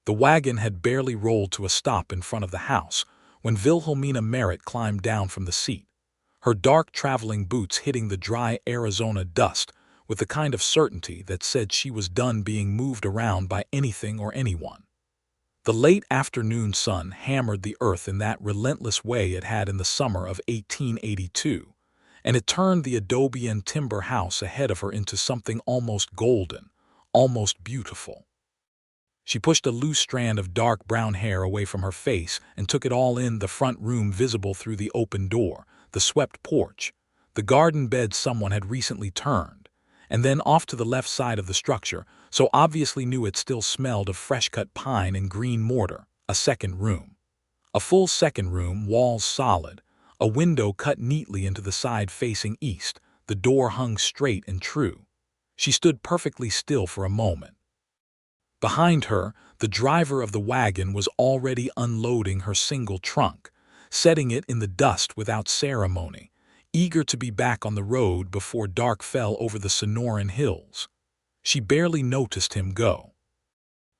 The wagon had barely rolled to a stop in front of the house when Wilhelmina Merritt climbed down from the seat, her dark traveling boots hitting the dry Arizona dust with the kind of certainty that said she was done being moved around by anything or anyone. The late afternoon sun hammered the earth in that relentless way it had in the summer of 1882, and it turned the adobe and timber house ahead of her into something almost golden, almost beautiful. She pushed a loose strand of dark brown hair away from her face and took it all in: the front room visible through the open door, the swept porch, the garden bed someone had recently turned, and then off to the left side of the structure, so obviously new it still smelled of fresh-cut pine and green mortar, a second room. A full second room, walls solid, a window cut neatly into the side facing east, the door hung straight and true. She stood perfectly still for a moment. Behind her, the driver of the wagon was already unloading her single trunk, setting it in the dust without ceremony, eager to be back on the road before dark fell over the Sonoran hills. She barely noticed him go.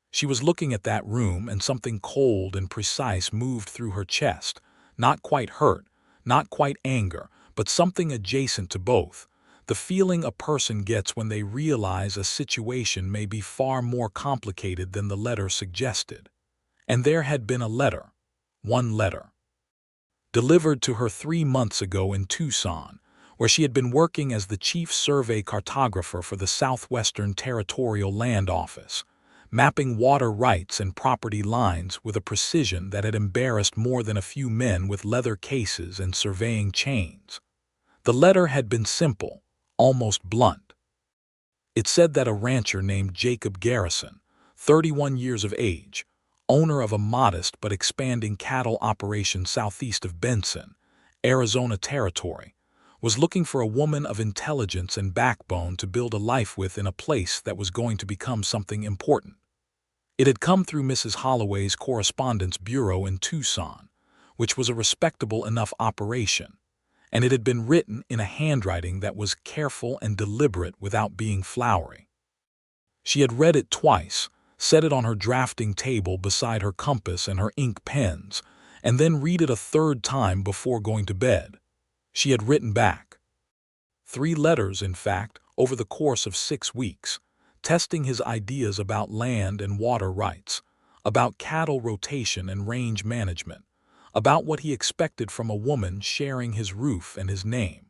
She was looking at that room, and something cold and precise moved through her chest, not quite hurt, not quite anger, but something adjacent to both, the feeling a person gets when they realize a situation may be far more complicated than the letter suggested. And there had been a letter, one letter, delivered to her 3 months ago in Tucson, where she had been working as the chief survey cartographer for the Southwestern Territorial Land Office, mapping water rights and property lines with a precision that had embarrassed more than a few men with leather cases and surveying chains. The letter had been simple, almost blunt. It said that a rancher named Jacob Garrison, 31 years of age, owner of a modest but expanding cattle operation southeast of Benson, Arizona Territory, was looking for a woman of intelligence and backbone to build a life with in a place that was going to become something important. It had come through Mrs. Holloway's correspondence bureau in Tucson, which was a respectable enough operation, and it had been written in a handwriting that was careful and deliberate without being flowery. She had read it twice, set it on her drafting table beside her compass and her ink pens, and then read it a third time before going to bed. She had written back 3 letters, in fact, over the course of 6 weeks, testing his ideas about land and water rights, about cattle rotation and range management, about what he expected from a woman sharing his roof and his name.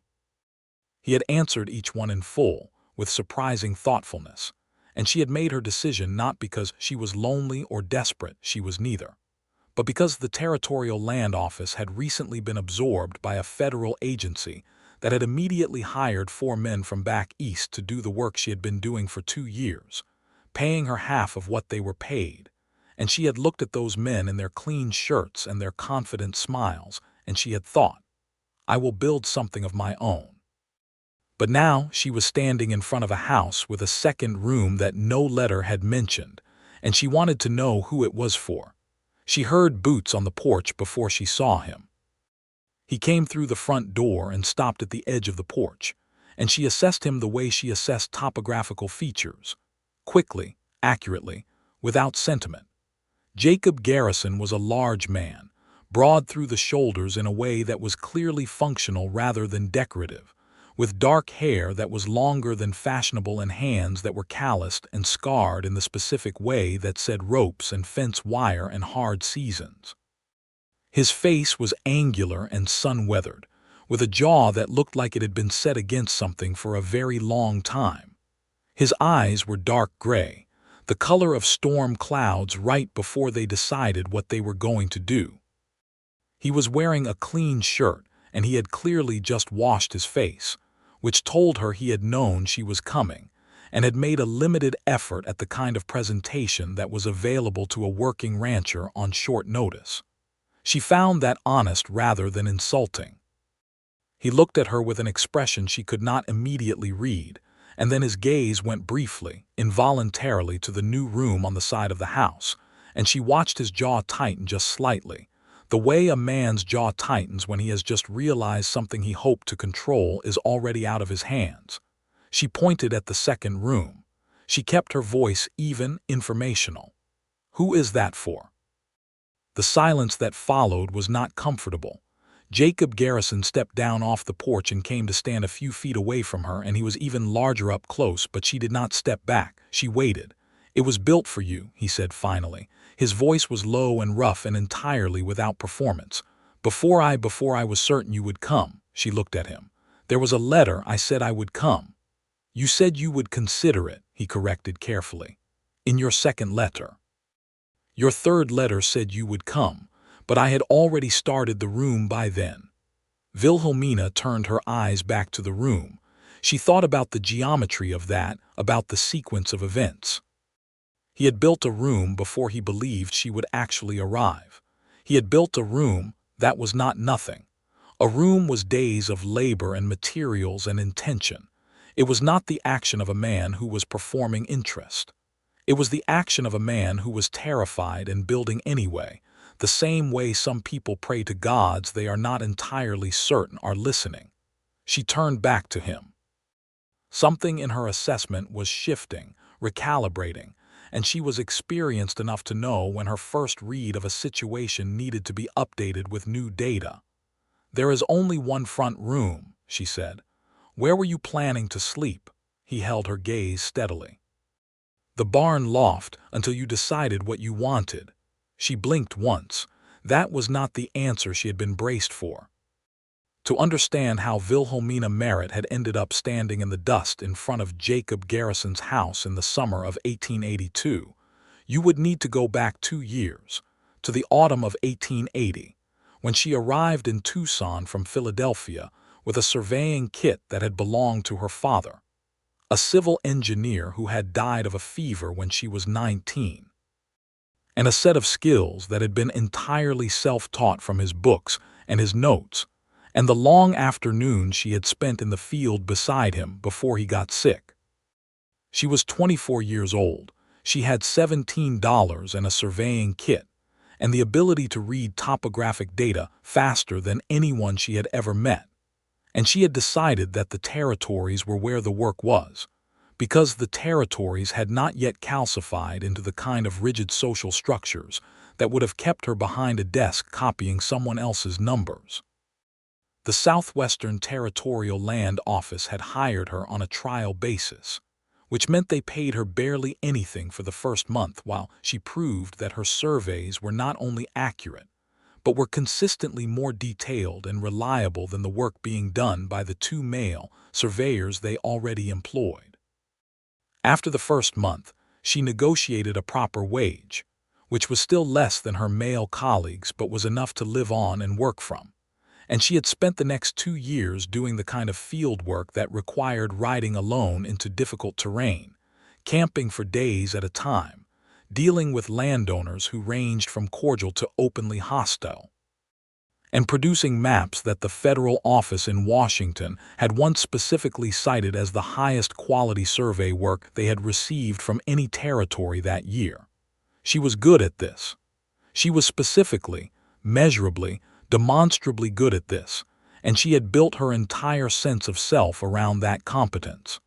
He had answered each one in full, with surprising thoughtfulness, and she had made her decision not because she was lonely or desperate, she was neither, but because the Territorial Land Office had recently been absorbed by a federal agency that had immediately hired 4 men from back east to do the work she had been doing for 2 years, paying her half of what they were paid. And she had looked at those men in their clean shirts and their confident smiles, and she had thought, I will build something of my own. But now she was standing in front of a house with a second room that no letter had mentioned, and she wanted to know who it was for. She heard boots on the porch before she saw him. He came through the front door and stopped at the edge of the porch, and she assessed him the way she assessed topographical features, quickly, accurately, without sentiment. Jacob Garrison was a large man, broad through the shoulders in a way that was clearly functional rather than decorative, with dark hair that was longer than fashionable and hands that were calloused and scarred in the specific way that said ropes and fence wire and hard seasons. His face was angular and sun-weathered, with a jaw that looked like it had been set against something for a very long time. His eyes were dark gray, the color of storm clouds right before they decided what they were going to do. He was wearing a clean shirt, and he had clearly just washed his face, which told her he had known she was coming, and had made a limited effort at the kind of presentation that was available to a working rancher on short notice. She found that honest rather than insulting. He looked at her with an expression she could not immediately read, and then his gaze went briefly, involuntarily, to the new room on the side of the house, and she watched his jaw tighten just slightly, the way a man's jaw tightens when he has just realized something he hoped to control is already out of his hands. She pointed at the second room. She kept her voice even, informational. Who is that for?" The silence that followed was not comfortable. Jacob Garrison stepped down off the porch and came to stand a few feet away from her, and he was even larger up close, but she did not step back. She waited. "It was built for you," he said finally. His voice was low and rough and entirely without performance. Before I was certain you would come." She looked at him. "There was a letter I said I would come." "You said you would consider it," he corrected carefully. "In your second letter. Your third letter said you would come, but I had already started the room by then." Wilhelmina turned her eyes back to the room. She thought about the geometry of that, about the sequence of events. He had built a room before he believed she would actually arrive. He had built a room that was not nothing. A room was days of labor and materials and intention. It was not the action of a man who was performing interest. It was the action of a man who was terrified and building anyway, the same way some people pray to gods they are not entirely certain are listening. She turned back to him. Something in her assessment was shifting, recalibrating, and she was experienced enough to know when her first read of a situation needed to be updated with new data. "There is only one front room," she said. "Where were you planning to sleep?" He held her gaze steadily. "The barn loft until you decided what you wanted." She blinked once. That was not the answer she had been braced for. To understand how Wilhelmina Merritt had ended up standing in the dust in front of Jacob Garrison's house in the summer of 1882, you would need to go back 2 years, to the autumn of 1880, when she arrived in Tucson from Philadelphia with a surveying kit that had belonged to her father, a civil engineer who had died of a fever when she was 19, and a set of skills that had been entirely self-taught from his books and his notes, and the long afternoons she had spent in the field beside him before he got sick. She was 24 years old. She had $17 and a surveying kit, and the ability to read topographic data faster than anyone she had ever met. And she had decided that the territories were where the work was, because the territories had not yet calcified into the kind of rigid social structures that would have kept her behind a desk copying someone else's numbers. The Southwestern Territorial Land Office had hired her on a trial basis, which meant they paid her barely anything for the first month while she proved that her surveys were not only accurate, but were consistently more detailed and reliable than the work being done by the 2 male surveyors they already employed. After the first month, she negotiated a proper wage, which was still less than her male colleagues but was enough to live on and work from. And she had spent the next 2 years doing the kind of field work that required riding alone into difficult terrain, camping for days at a time, dealing with landowners who ranged from cordial to openly hostile, and producing maps that the federal office in Washington had once specifically cited as the highest quality survey work they had received from any territory that year. She was good at this. She was specifically, measurably, demonstrably good at this, and she had built her entire sense of self around that competence.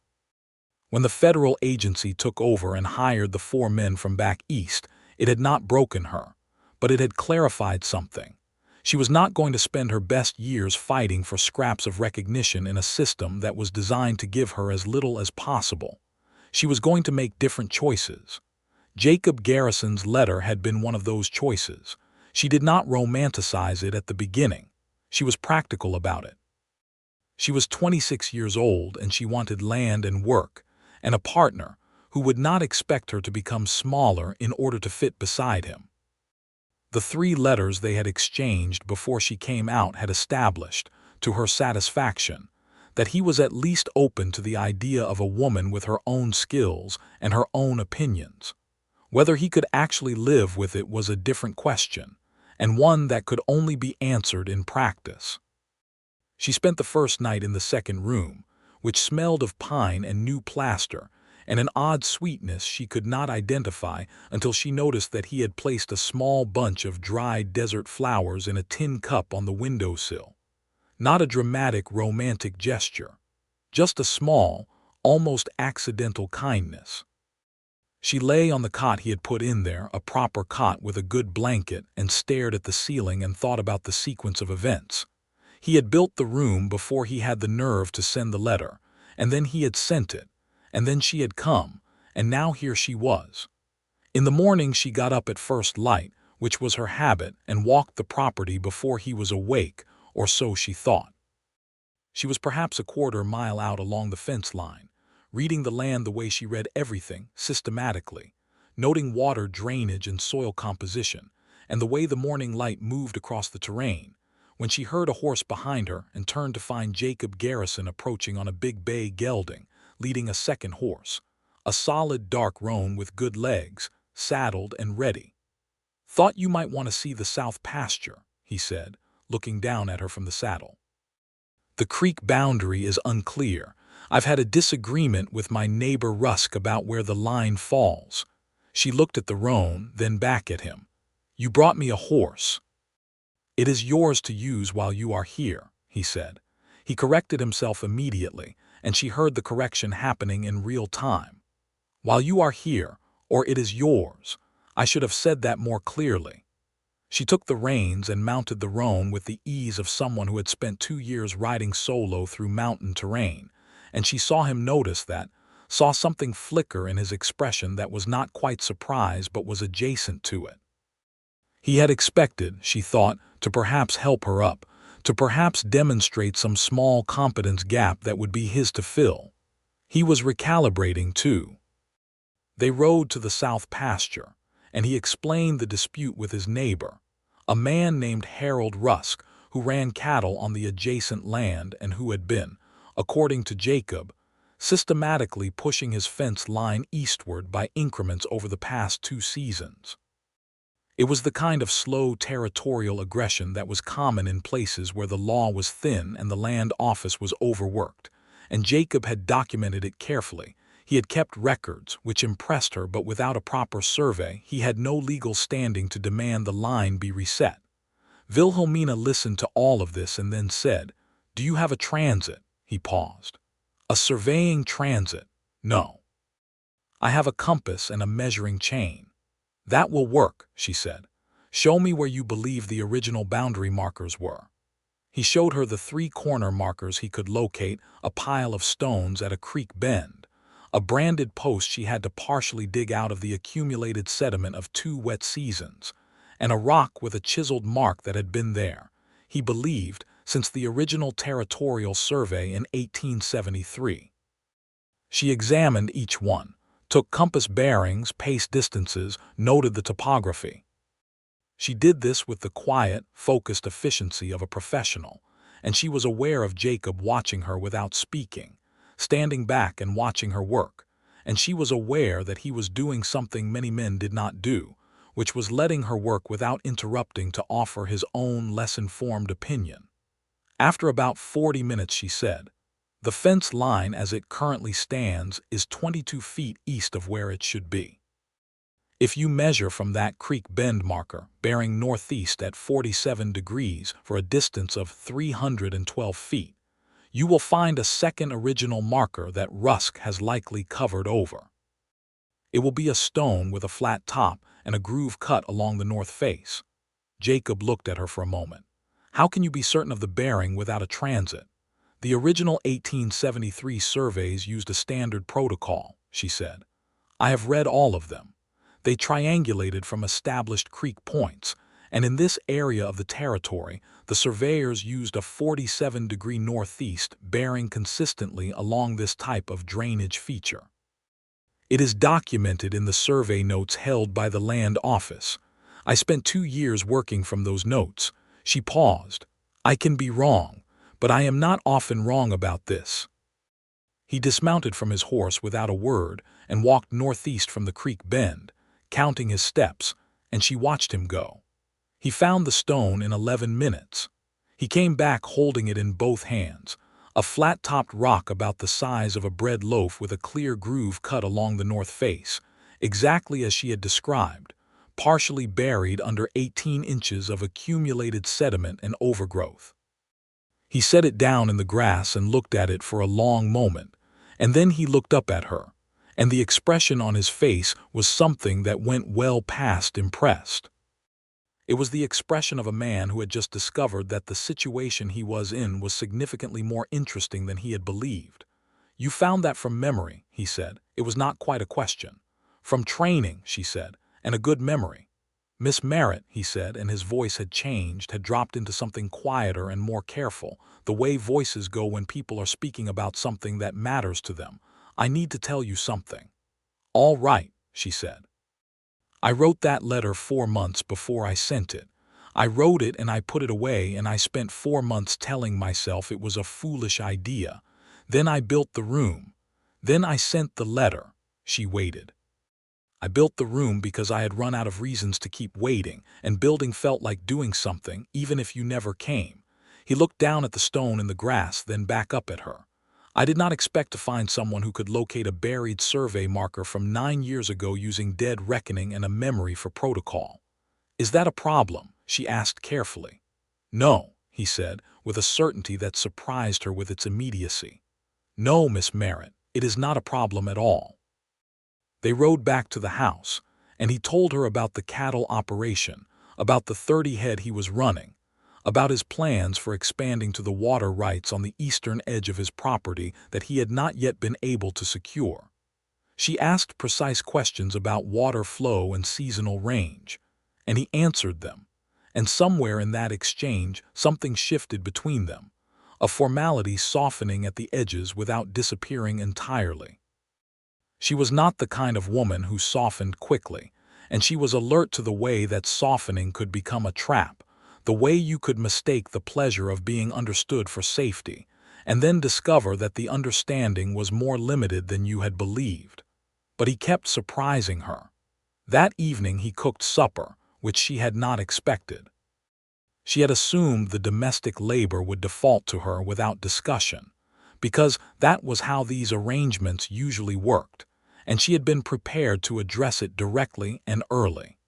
When the federal agency took over and hired the 4 men from back east, it had not broken her, but it had clarified something. She was not going to spend her best years fighting for scraps of recognition in a system that was designed to give her as little as possible. She was going to make different choices. Jacob Garrison's letter had been one of those choices. She did not romanticize it at the beginning. She was practical about it. She was 26 years old and she wanted land and work, and a partner who would not expect her to become smaller in order to fit beside him. The 3 letters they had exchanged before she came out had established, to her satisfaction, that he was at least open to the idea of a woman with her own skills and her own opinions. Whether he could actually live with it was a different question, and one that could only be answered in practice. She spent the first night in the second room, which smelled of pine and new plaster, and an odd sweetness she could not identify until she noticed that he had placed a small bunch of dried desert flowers in a tin cup on the windowsill. Not a dramatic, romantic gesture, just a small, almost accidental kindness. She lay on the cot he had put in there, a proper cot with a good blanket, and stared at the ceiling and thought about the sequence of events. He had built the room before he had the nerve to send the letter, and then he had sent it, and then she had come, and now here she was. In the morning she got up at first light, which was her habit, and walked the property before he was awake, or so she thought. She was perhaps a quarter-mile out along the fence line, reading the land the way she read everything, systematically, noting water drainage and soil composition, and the way the morning light moved across the terrain, when she heard a horse behind her and turned to find Jacob Garrison approaching on a big bay gelding, leading a second horse, a solid dark roan with good legs, saddled and ready. "Thought you might want to see the south pasture," he said, looking down at her from the saddle. "The creek boundary is unclear. I've had a disagreement with my neighbor Rusk about where the line falls." She looked at the roan, then back at him. "You brought me a horse." "It is yours to use while you are here," he said. He corrected himself immediately, and she heard the correction happening in real time. "While you are here, or it is yours. I should have said that more clearly." She took the reins and mounted the roan with the ease of someone who had spent 2 years riding solo through mountain terrain, and she saw him notice that, saw something flicker in his expression that was not quite surprise but was adjacent to it. He had expected, she thought, to perhaps help her up, to perhaps demonstrate some small competence gap that would be his to fill. He was recalibrating, too. They rode to the south pasture, and he explained the dispute with his neighbor, a man named Harold Rusk, who ran cattle on the adjacent land and who had been, according to Jacob, systematically pushing his fence line eastward by increments over the past 2 seasons. It was the kind of slow territorial aggression that was common in places where the law was thin and the land office was overworked, and Jacob had documented it carefully. He had kept records, which impressed her, but without a proper survey, he had no legal standing to demand the line be reset. Wilhelmina listened to all of this and then said, "Do you have a transit?" He paused. "A surveying transit? No. I have a compass and a measuring chain." "That will work," she said. "Show me where you believe the original boundary markers were." He showed her the 3 corner markers he could locate, a pile of stones at a creek bend, a branded post she had to partially dig out of the accumulated sediment of 2 wet seasons, and a rock with a chiseled mark that had been there, he believed, since the original territorial survey in 1873. She examined each one, took compass bearings, paced distances, noted the topography. She did this with the quiet, focused efficiency of a professional, and she was aware of Jacob watching her without speaking, standing back and watching her work, and she was aware that he was doing something many men did not do, which was letting her work without interrupting to offer his own less informed opinion. After about 40 minutes she said, "The fence line as it currently stands is 22 feet east of where it should be. If you measure from that creek bend marker, bearing northeast at 47 degrees for a distance of 312 feet, you will find a second original marker that Rusk has likely covered over. It will be a stone with a flat top and a groove cut along the north face." Jacob looked at her for a moment. "How can you be certain of the bearing without a transit?" "The original 1873 surveys used a standard protocol," she said. "I have read all of them. They triangulated from established creek points, and in this area of the territory, the surveyors used a 47-degree northeast bearing consistently along this type of drainage feature. It is documented in the survey notes held by the land office. I spent 2 years working from those notes." She paused. "I can be wrong, but I am not often wrong about this." He dismounted from his horse without a word and walked northeast from the creek bend, counting his steps, and she watched him go. He found the stone in 11 minutes. He came back holding it in both hands, a flat-topped rock about the size of a bread loaf with a clear groove cut along the north face, exactly as she had described, partially buried under 18 inches of accumulated sediment and overgrowth. He set it down in the grass and looked at it for a long moment, and then he looked up at her, and the expression on his face was something that went well past impressed. It was the expression of a man who had just discovered that the situation he was in was significantly more interesting than he had believed. "You found that from memory," he said. It was not quite a question. "From training," she said, "and a good memory." "Miss Merritt," he said, and his voice had changed, had dropped into something quieter and more careful, the way voices go when people are speaking about something that matters to them. "I need to tell you something." "All right," she said. "I wrote that letter 4 months before I sent it. I wrote it and I put it away, and I spent 4 months telling myself it was a foolish idea. Then I built the room. Then I sent the letter." She waited. "I built the room because I had run out of reasons to keep waiting, and building felt like doing something, even if you never came." He looked down at the stone in the grass, then back up at her. "I did not expect to find someone who could locate a buried survey marker from 9 years ago using dead reckoning and a memory for protocol." "Is that a problem?" she asked carefully. "No," he said, with a certainty that surprised her with its immediacy. "No, Miss Merritt, it is not a problem at all." They rode back to the house, and he told her about the cattle operation, about the 30 head he was running, about his plans for expanding to the water rights on the eastern edge of his property that he had not yet been able to secure. She asked precise questions about water flow and seasonal range, and he answered them, and somewhere in that exchange something shifted between them, a formality softening at the edges without disappearing entirely. She was not the kind of woman who softened quickly, and she was alert to the way that softening could become a trap, the way you could mistake the pleasure of being understood for safety, and then discover that the understanding was more limited than you had believed. But he kept surprising her. That evening he cooked supper, which she had not expected. She had assumed the domestic labor would default to her without discussion, because that was how these arrangements usually worked, and she had been prepared to address it directly and early.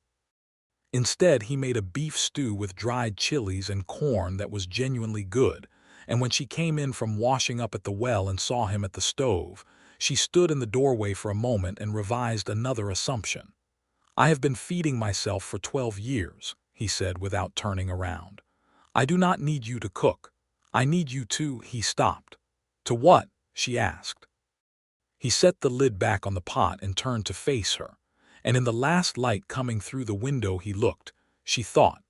Instead, he made a beef stew with dried chilies and corn that was genuinely good, and when she came in from washing up at the well and saw him at the stove, she stood in the doorway for a moment and revised another assumption. "I have been feeding myself for 12 years, he said without turning around. "I do not need you to cook. I need you to—" He stopped. "To what?" she asked. He set the lid back on the pot and turned to face her, and in the last light coming through the window he looked, she thought,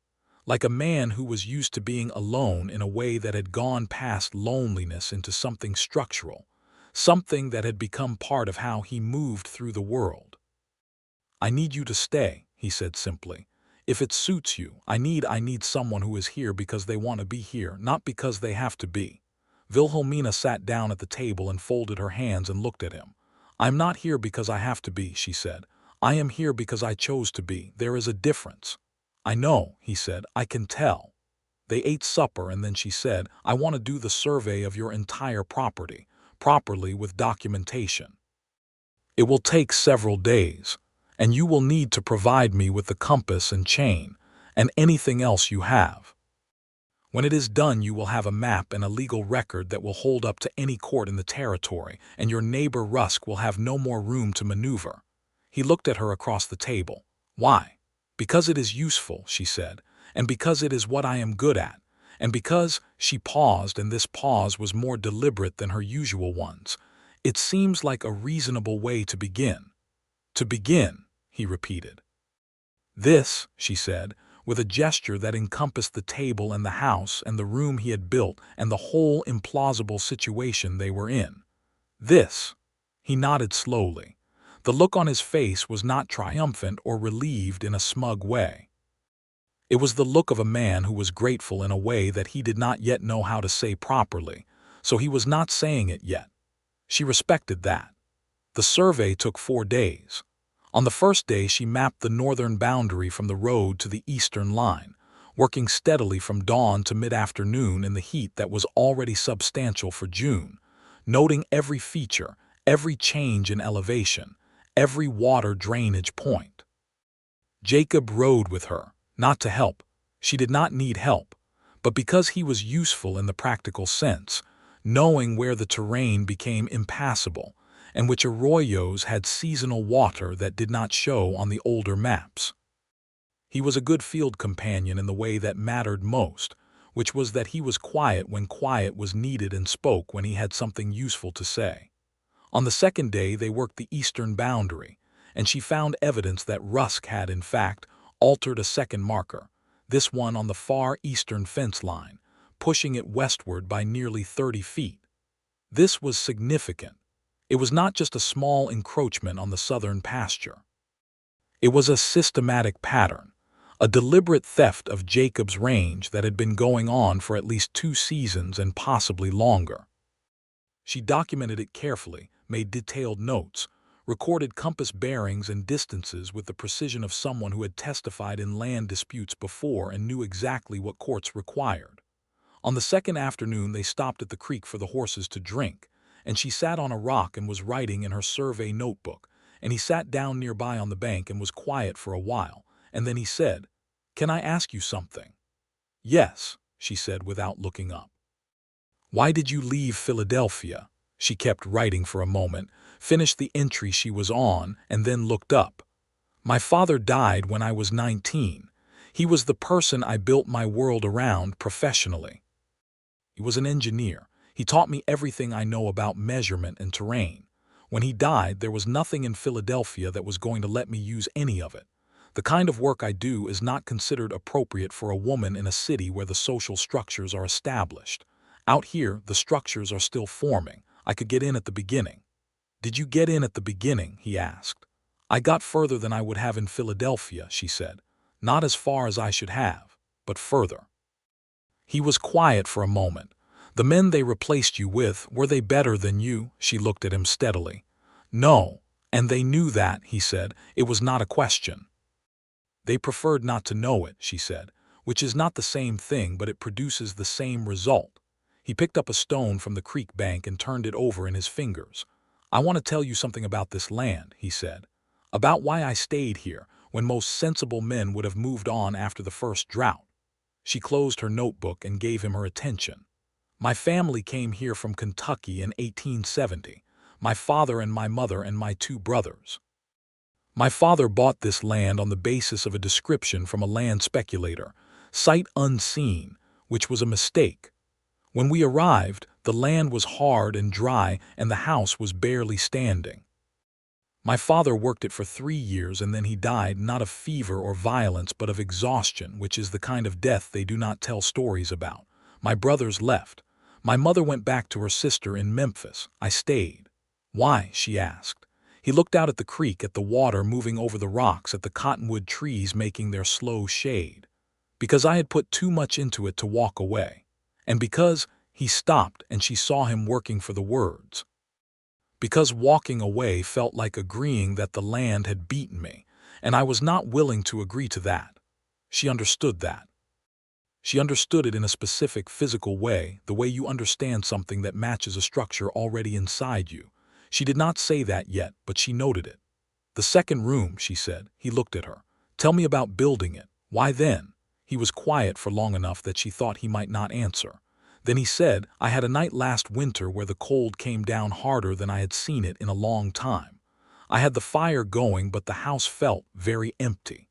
like a man who was used to being alone in a way that had gone past loneliness into something structural, something that had become part of how he moved through the world. "I need you to stay," he said simply. "If it suits you, I need someone who is here because they want to be here, not because they have to be." Wilhelmina sat down at the table and folded her hands and looked at him. "I'm not here because I have to be," she said. "I am here because I chose to be. There is a difference." "I know," he said. "I can tell." They ate supper, and then she said, "I want to do the survey of your entire property, properly with documentation. It will take several days, and you will need to provide me with the compass and chain, and anything else you have. When it is done, you will have a map and a legal record that will hold up to any court in the territory, and your neighbor Rusk will have no more room to maneuver." He looked at her across the table. "Why?" "Because it is useful," she said, "and because it is what I am good at, and because—" She paused, and this pause was more deliberate than her usual ones. "It seems like a reasonable way to begin." "To begin," he repeated. "This," she said, with a gesture that encompassed the table and the house and the room he had built and the whole implausible situation they were in. "This." He nodded slowly. The look on his face was not triumphant or relieved in a smug way. It was the look of a man who was grateful in a way that he did not yet know how to say properly, so he was not saying it yet. She respected that. The survey took 4 days. On the first day, she mapped the northern boundary from the road to the eastern line, working steadily from dawn to mid-afternoon in the heat that was already substantial for June, noting every feature, every change in elevation, every water drainage point. Jacob rode with her, not to help. She did not need help, but because he was useful in the practical sense, knowing where the terrain became impassable, and which arroyos had seasonal water that did not show on the older maps. He was a good field companion in the way that mattered most, which was that he was quiet when quiet was needed and spoke when he had something useful to say. On the second day they worked the eastern boundary, and she found evidence that Rusk had, in fact, altered a second marker, this one on the far eastern fence line, pushing it westward by nearly 30 feet. This was significant. It was not just a small encroachment on the southern pasture. It was a systematic pattern, a deliberate theft of Jacob's range that had been going on for at least 2 seasons and possibly longer. She documented it carefully, made detailed notes, recorded compass bearings and distances with the precision of someone who had testified in land disputes before and knew exactly what courts required. On the second afternoon they stopped at the creek for the horses to drink, and she sat on a rock and was writing in her survey notebook, and he sat down nearby on the bank and was quiet for a while, and then he said, "Can I ask you something?" "Yes," she said without looking up. "Why did you leave Philadelphia?" She kept writing for a moment, finished the entry she was on, and then looked up. "My father died when I was 19. He was the person I built my world around professionally. He was an engineer. He taught me everything I know about measurement and terrain. When he died, there was nothing in Philadelphia that was going to let me use any of it. The kind of work I do is not considered appropriate for a woman in a city where the social structures are established. Out here, the structures are still forming. I could get in at the beginning." "Did you get in at the beginning?" he asked. "I got further than I would have in Philadelphia," she said. "Not as far as I should have, but further." He was quiet for a moment. "The men they replaced you with, were they better than you?" She looked at him steadily. "No, and they knew that," he said. "It was not a question." "They preferred not to know it," she said, "which is not the same thing, but it produces the same result." He picked up a stone from the creek bank and turned it over in his fingers. "I want to tell you something about this land," he said. "About why I stayed here, when most sensible men would have moved on after the first drought." She closed her notebook and gave him her attention. "My family came here from Kentucky in 1870, my father and my mother and my 2 brothers. My father bought this land on the basis of a description from a land speculator, sight unseen, which was a mistake. When we arrived, the land was hard and dry and the house was barely standing. My father worked it for 3 years and then he died, not of fever or violence but of exhaustion, which is the kind of death they do not tell stories about. My brothers left. My mother went back to her sister in Memphis. I stayed." "Why?" she asked. He looked out at the creek, at the water moving over the rocks, at the cottonwood trees making their slow shade. "Because I had put too much into it to walk away. And because—" he stopped and she saw him working for the words. "Because walking away felt like agreeing that the land had beaten me, and I was not willing to agree to that." She understood that. She understood it in a specific physical way, the way you understand something that matches a structure already inside you. She did not say that yet, but she noted it. "The second room," she said. He looked at her. "Tell me about building it. Why then?" He was quiet for long enough that she thought he might not answer. Then he said, "I had a night last winter where the cold came down harder than I had seen it in a long time. I had the fire going, but the house felt very empty.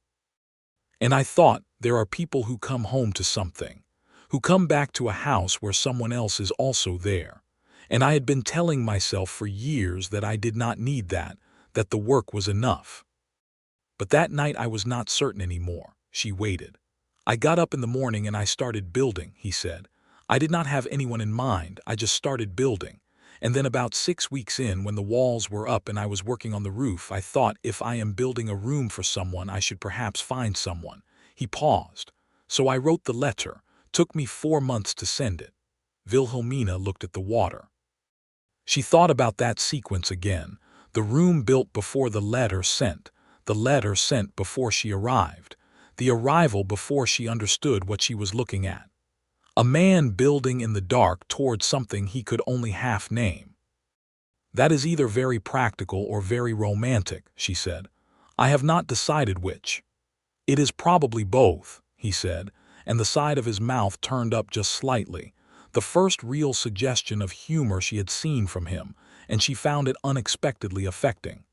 And I thought, there are people who come home to something, who come back to a house where someone else is also there. And I had been telling myself for years that I did not need that the work was enough. But that night I was not certain anymore." She waited. "I got up in the morning and I started building," he said. "I did not have anyone in mind, I just started building. And then about 6 weeks in, when the walls were up and I was working on the roof, I thought, if I am building a room for someone, I should perhaps find someone." He paused. "So I wrote the letter. Took me 4 months to send it." Wilhelmina looked at the water. She thought about that sequence again. The room built before the letter sent before she arrived, the arrival before she understood what she was looking at. A man building in the dark towards something he could only half name. "That is either very practical or very romantic," she said. "I have not decided which." "It is probably both," he said, and the side of his mouth turned up just slightly, the first real suggestion of humor she had seen from him, and she found it unexpectedly affecting.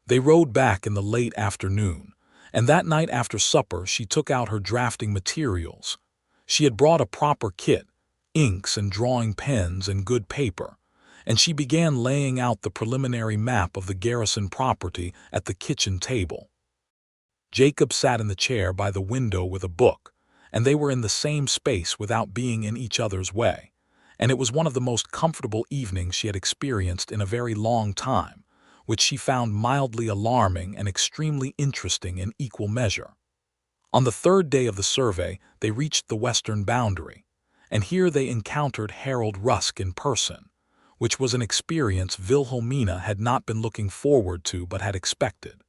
They rode back in the late afternoon, and that night after supper she took out her drafting materials. She had brought a proper kit, inks and drawing pens and good paper, and she began laying out the preliminary map of the Garrison property at the kitchen table. Jacob sat in the chair by the window with a book, and they were in the same space without being in each other's way, and it was one of the most comfortable evenings she had experienced in a very long time, which she found mildly alarming and extremely interesting in equal measure. On the third day of the survey, they reached the western boundary, and here they encountered Harold Rusk in person, which was an experience Wilhelmina had not been looking forward to but had expected.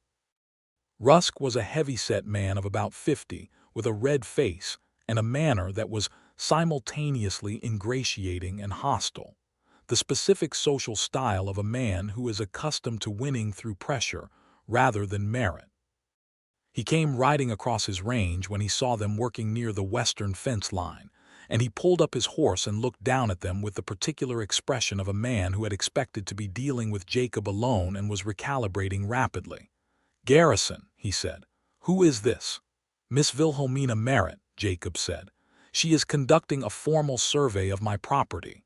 Rusk was a heavy-set man of about 50, with a red face and a manner that was simultaneously ingratiating and hostile, the specific social style of a man who is accustomed to winning through pressure rather than merit. He came riding across his range when he saw them working near the western fence line, and he pulled up his horse and looked down at them with the particular expression of a man who had expected to be dealing with Jacob alone and was recalibrating rapidly. "Garrison," he said. "Who is this?" "Miss Wilhelmina Merritt," Jacob said. "She is conducting a formal survey of my property."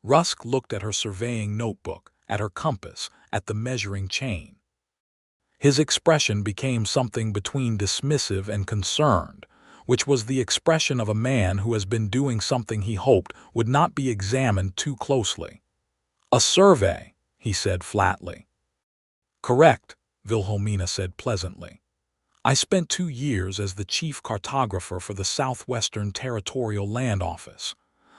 Rusk looked at her surveying notebook, at her compass, at the measuring chain. His expression became something between dismissive and concerned, which was the expression of a man who has been doing something he hoped would not be examined too closely. "A survey," he said flatly. "Correct," Wilhelmina said pleasantly. "I spent 2 years as the chief cartographer for the Southwestern Territorial Land Office.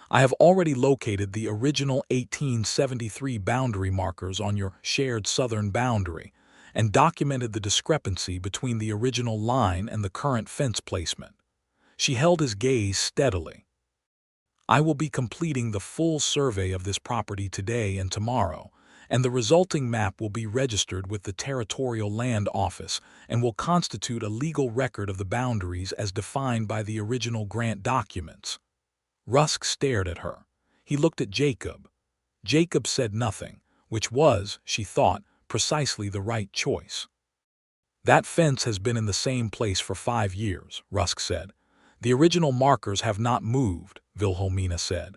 I have already located the original 1873 boundary markers on your shared southern boundary and documented the discrepancy between the original line and the current fence placement." She held his gaze steadily. "I will be completing the full survey of this property today and tomorrow, and the resulting map will be registered with the Territorial Land Office and will constitute a legal record of the boundaries as defined by the original grant documents." Rusk stared at her. He looked at Jacob. Jacob said nothing, which was, she thought, precisely the right choice. "That fence has been in the same place for 5 years, Rusk said. "The original markers have not moved," Wilhelmina said.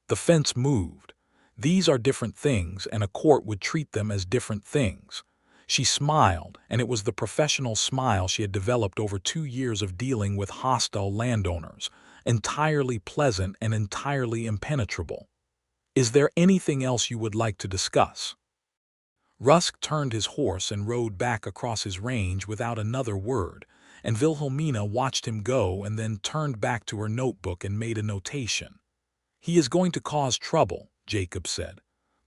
"The fence moved. These are different things, and a court would treat them as different things." She smiled, and it was the professional smile she had developed over 2 years of dealing with hostile landowners, entirely pleasant and entirely impenetrable. "Is there anything else you would like to discuss?" Rusk turned his horse and rode back across his range without another word, and Wilhelmina watched him go and then turned back to her notebook and made a notation. "He is going to cause trouble," Jacob said.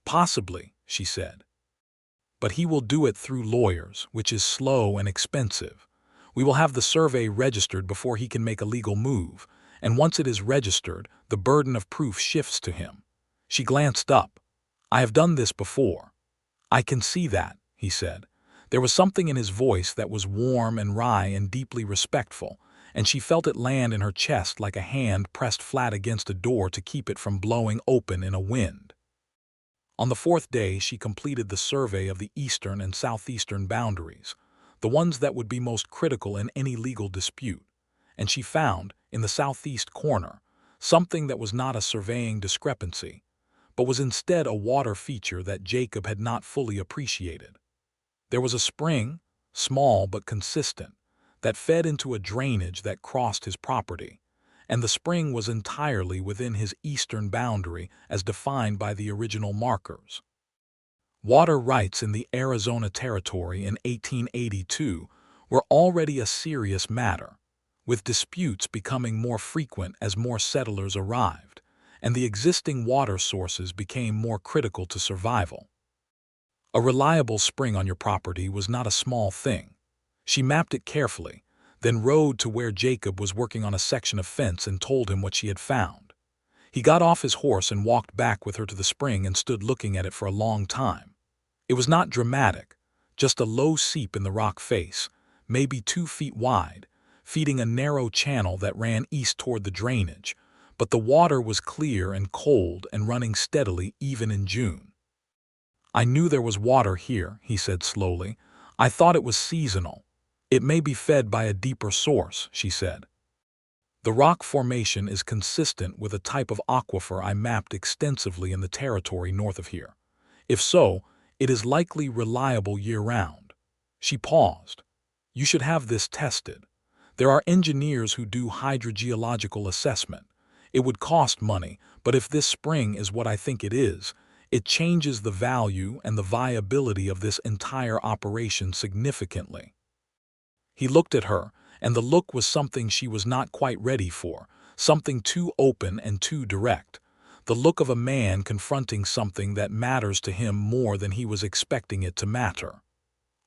"Possibly," she said. "But he will do it through lawyers, which is slow and expensive. We will have the survey registered before he can make a legal move, and once it is registered, the burden of proof shifts to him." She glanced up. "I have done this before." "I can see that," he said. There was something in his voice that was warm and wry and deeply respectful, and she felt it land in her chest like a hand pressed flat against a door to keep it from blowing open in a wind. On the 4th day she completed the survey of the eastern and southeastern boundaries, the ones that would be most critical in any legal dispute, and she found, in the southeast corner, something that was not a surveying discrepancy, but was instead a water feature that Jacob had not fully appreciated. There was a spring, small but consistent, that fed into a drainage that crossed his property, and the spring was entirely within his eastern boundary as defined by the original markers. Water rights in the Arizona Territory in 1882 were already a serious matter, with disputes becoming more frequent as more settlers arrived, and the existing water sources became more critical to survival. A reliable spring on your property was not a small thing. She mapped it carefully, then rode to where Jacob was working on a section of fence and told him what she had found. He got off his horse and walked back with her to the spring and stood looking at it for a long time. It was not dramatic, just a low seep in the rock face, maybe 2 feet wide, feeding a narrow channel that ran east toward the drainage, but the water was clear and cold and running steadily even in June. I knew there was water here, he said slowly. I thought it was seasonal. It may be fed by a deeper source, she said. The rock formation is consistent with a type of aquifer I mapped extensively in the territory north of here. If so, it is likely reliable year-round. She paused. You should have this tested. There are engineers who do hydrogeological assessment. It would cost money, but if this spring is what I think it changes the value and the viability of this entire operation significantly. He looked at her, and the look was something she was not quite ready for, something too open and too direct. The look of a man confronting something that matters to him more than he was expecting it to matter.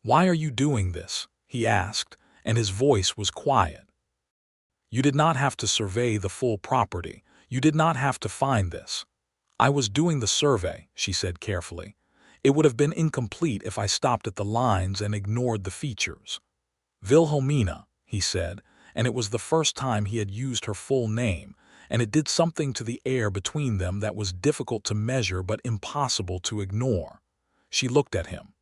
"Why are you doing this?" he asked, and his voice was quiet. "You did not have to survey the full property. You did not have to find this." "I was doing the survey," she said carefully. "It would have been incomplete if I stopped at the lines and ignored the features." "Wilhelmina," he said, and it was the first time he had used her full name, and it did something to the air between them that was difficult to measure but impossible to ignore. She looked at him.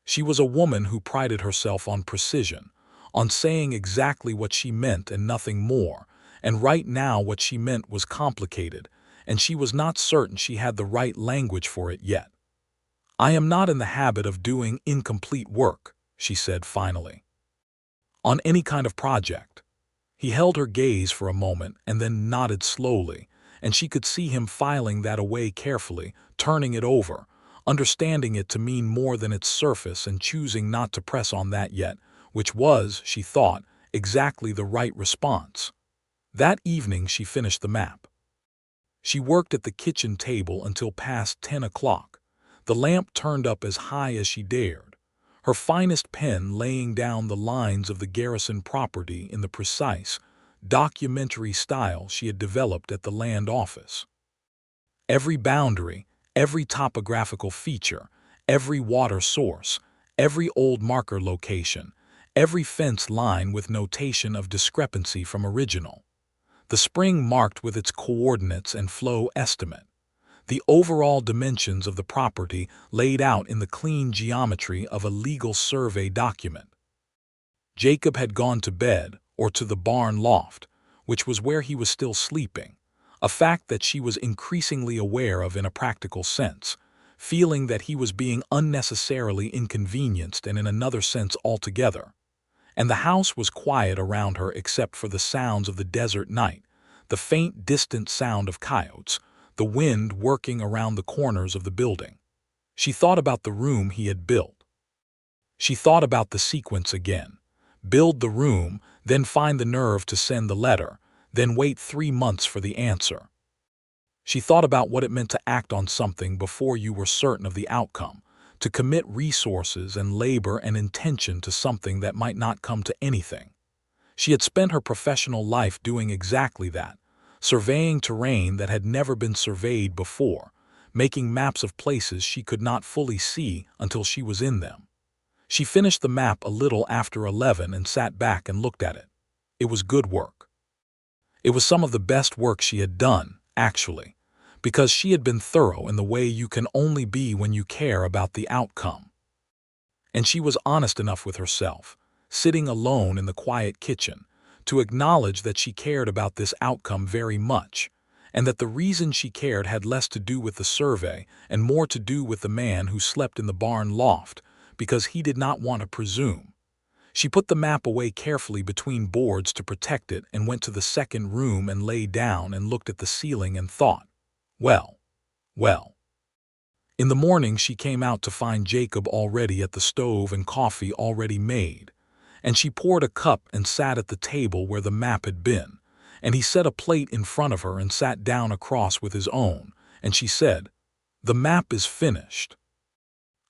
She was a woman who prided herself on precision, on saying exactly what she meant and nothing more, and right now what she meant was complicated, and she was not certain she had the right language for it yet. "I am not in the habit of doing incomplete work," she said finally. "On any kind of project." He held her gaze for a moment and then nodded slowly, and she could see him filing that away carefully, turning it over, understanding it to mean more than its surface and choosing not to press on that yet, which was, she thought, exactly the right response. That evening she finished the map. She worked at the kitchen table until past 10 o'clock, the lamp turned up as high as she dared, her finest pen laying down the lines of the Garrison property in the precise, documentary style she had developed at the land office. Every boundary, every topographical feature, every water source, every old marker location, every fence line with notation of discrepancy from original. The spring marked with its coordinates and flow estimate. The overall dimensions of the property laid out in the clean geometry of a legal survey document. Jacob had gone to bed, or to the barn loft, which was where he was still sleeping, a fact that she was increasingly aware of in a practical sense, feeling that he was being unnecessarily inconvenienced and in another sense altogether. And the house was quiet around her except for the sounds of the desert night, the faint distant sound of coyotes, the wind working around the corners of the building. She thought about the room he had built. She thought about the sequence again. Build the room, then find the nerve to send the letter, then wait 3 months for the answer. She thought about what it meant to act on something before you were certain of the outcome, to commit resources and labor and intention to something that might not come to anything. She had spent her professional life doing exactly that, surveying terrain that had never been surveyed before, making maps of places she could not fully see until she was in them. She finished the map a little after 11 and sat back and looked at it. It was good work. It was some of the best work she had done, actually, because she had been thorough in the way you can only be when you care about the outcome. And she was honest enough with herself, sitting alone in the quiet kitchen, to acknowledge that she cared about this outcome very much, and that the reason she cared had less to do with the survey and more to do with the man who slept in the barn loft, because he did not want to presume. She put the map away carefully between boards to protect it and went to the second room and lay down and looked at the ceiling and thought, well. In the morning she came out to find Jacob already at the stove and coffee already made, and she poured a cup and sat at the table where the map had been, and he set a plate in front of her and sat down across with his own, and she said, "The map is finished."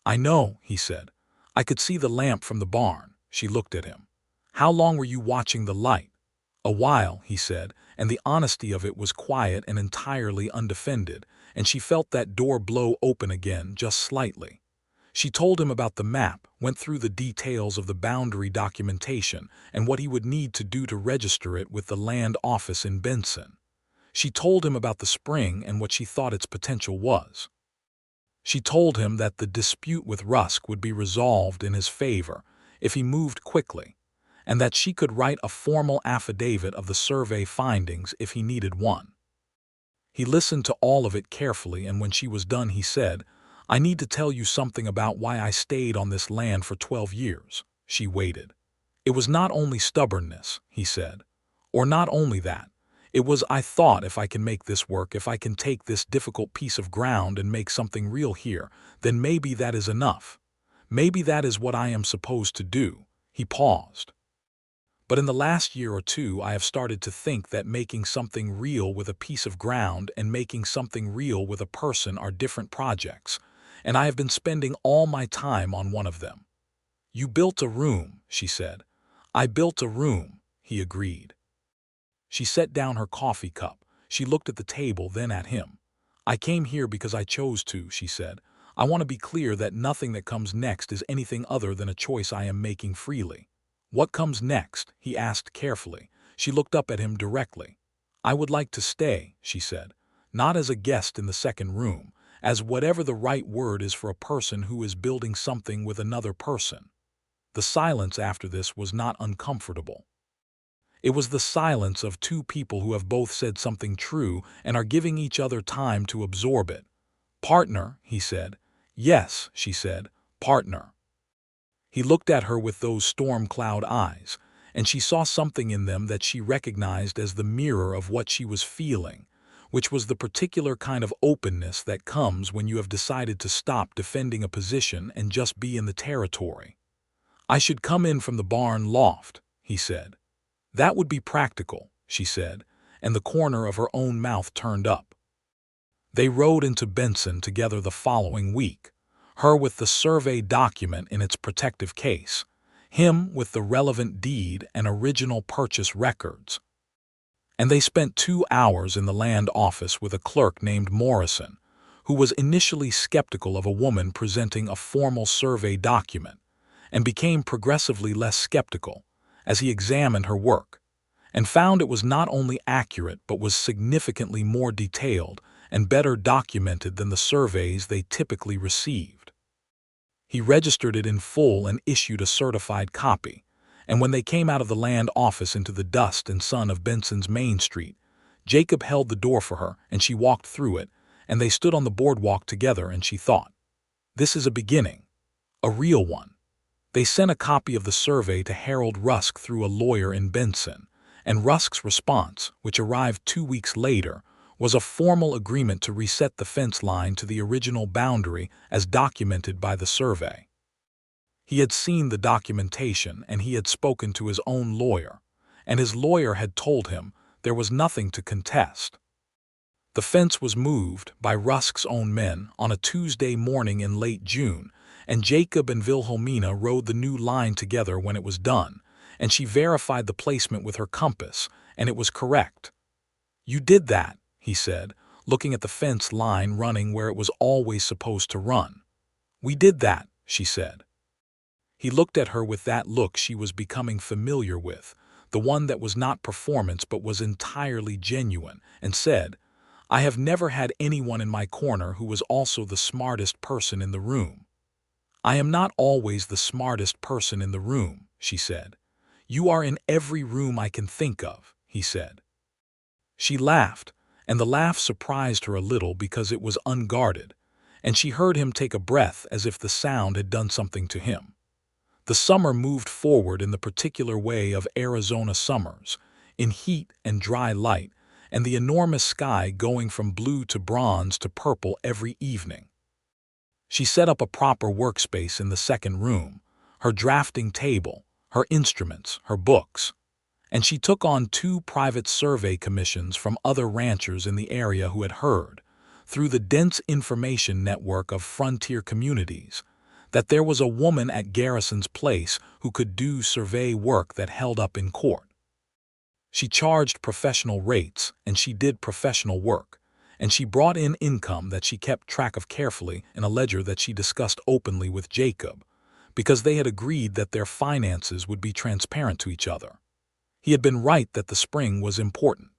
"I know," he said. "I could see the lamp from the barn." She looked at him. "How long were you watching the light?" "A while," he said, and the honesty of it was quiet and entirely undefended, and she felt that door blow open again just slightly. She told him about the map, went through the details of the boundary documentation and what he would need to do to register it with the land office in Benson. She told him about the spring and what she thought its potential was. She told him that the dispute with Rusk would be resolved in his favor if he moved quickly, and that she could write a formal affidavit of the survey findings if he needed one. He listened to all of it carefully, and when she was done he said, "I need to tell you something about why I stayed on this land for 12 years. She waited. It was not only stubbornness," he said, "or not only that. It was I thought if I can make this work, if I can take this difficult piece of ground and make something real here, then maybe that is enough. Maybe that is what I am supposed to do." He paused. "But in the last year or two I have started to think that making something real with a piece of ground and making something real with a person are different projects, and I have been spending all my time on one of them." "You built a room," she said. "I built a room," he agreed. She set down her coffee cup. She looked at the table, then at him. "I came here because I chose to," she said. "I want to be clear that nothing that comes next is anything other than a choice I am making freely." "What comes next?" he asked carefully. She looked up at him directly. "I would like to stay," she said, "not as a guest in the second room, as whatever the right word is for a person who is building something with another person." The silence after this was not uncomfortable. It was the silence of two people who have both said something true and are giving each other time to absorb it. "Partner," he said. "Yes," she said, "partner." He looked at her with those storm cloud eyes, and she saw something in them that she recognized as the mirror of what she was feeling, which was the particular kind of openness that comes when you have decided to stop defending a position and just be in the territory. "I should come in from the barn loft," he said. "That would be practical," she said, and the corner of her own mouth turned up. They rode into Benson together the following week, her with the survey document in its protective case, him with the relevant deed and original purchase records. And they spent 2 hours in the land office with a clerk named Morrison, who was initially skeptical of a woman presenting a formal survey document, and became progressively less skeptical as he examined her work, and found it was not only accurate but was significantly more detailed and better documented than the surveys they typically received. He registered it in full and issued a certified copy, and when they came out of the land office into the dust and sun of Benson's Main Street, Jacob held the door for her and she walked through it, and they stood on the boardwalk together, and she thought, "This is a beginning, a real one." They sent a copy of the survey to Harold Rusk through a lawyer in Benson, and Rusk's response, which arrived 2 weeks later, was a formal agreement to reset the fence line to the original boundary as documented by the survey. He had seen the documentation and he had spoken to his own lawyer, and his lawyer had told him there was nothing to contest. The fence was moved by Rusk's own men on a Tuesday morning in late June, and Jacob and Wilhelmina rode the new line together when it was done, and she verified the placement with her compass, and it was correct. "You did that," he said, looking at the fence line running where it was always supposed to run. "We did that," she said. He looked at her with that look she was becoming familiar with, the one that was not performance but was entirely genuine, and said, "I have never had anyone in my corner who was also the smartest person in the room." "I am not always the smartest person in the room," she said. "You are in every room I can think of," he said. She laughed, and the laugh surprised her a little because it was unguarded, and she heard him take a breath as if the sound had done something to him. The summer moved forward in the particular way of Arizona summers, in heat and dry light, and the enormous sky going from blue to bronze to purple every evening. She set up a proper workspace in the second room, her drafting table, her instruments, her books, and she took on 2 private survey commissions from other ranchers in the area who had heard, through the dense information network of frontier communities, that there was a woman at Garrison's place who could do survey work that held up in court. She charged professional rates, and she did professional work, and she brought in income that she kept track of carefully in a ledger that she discussed openly with Jacob, because they had agreed that their finances would be transparent to each other. He had been right that the spring was important.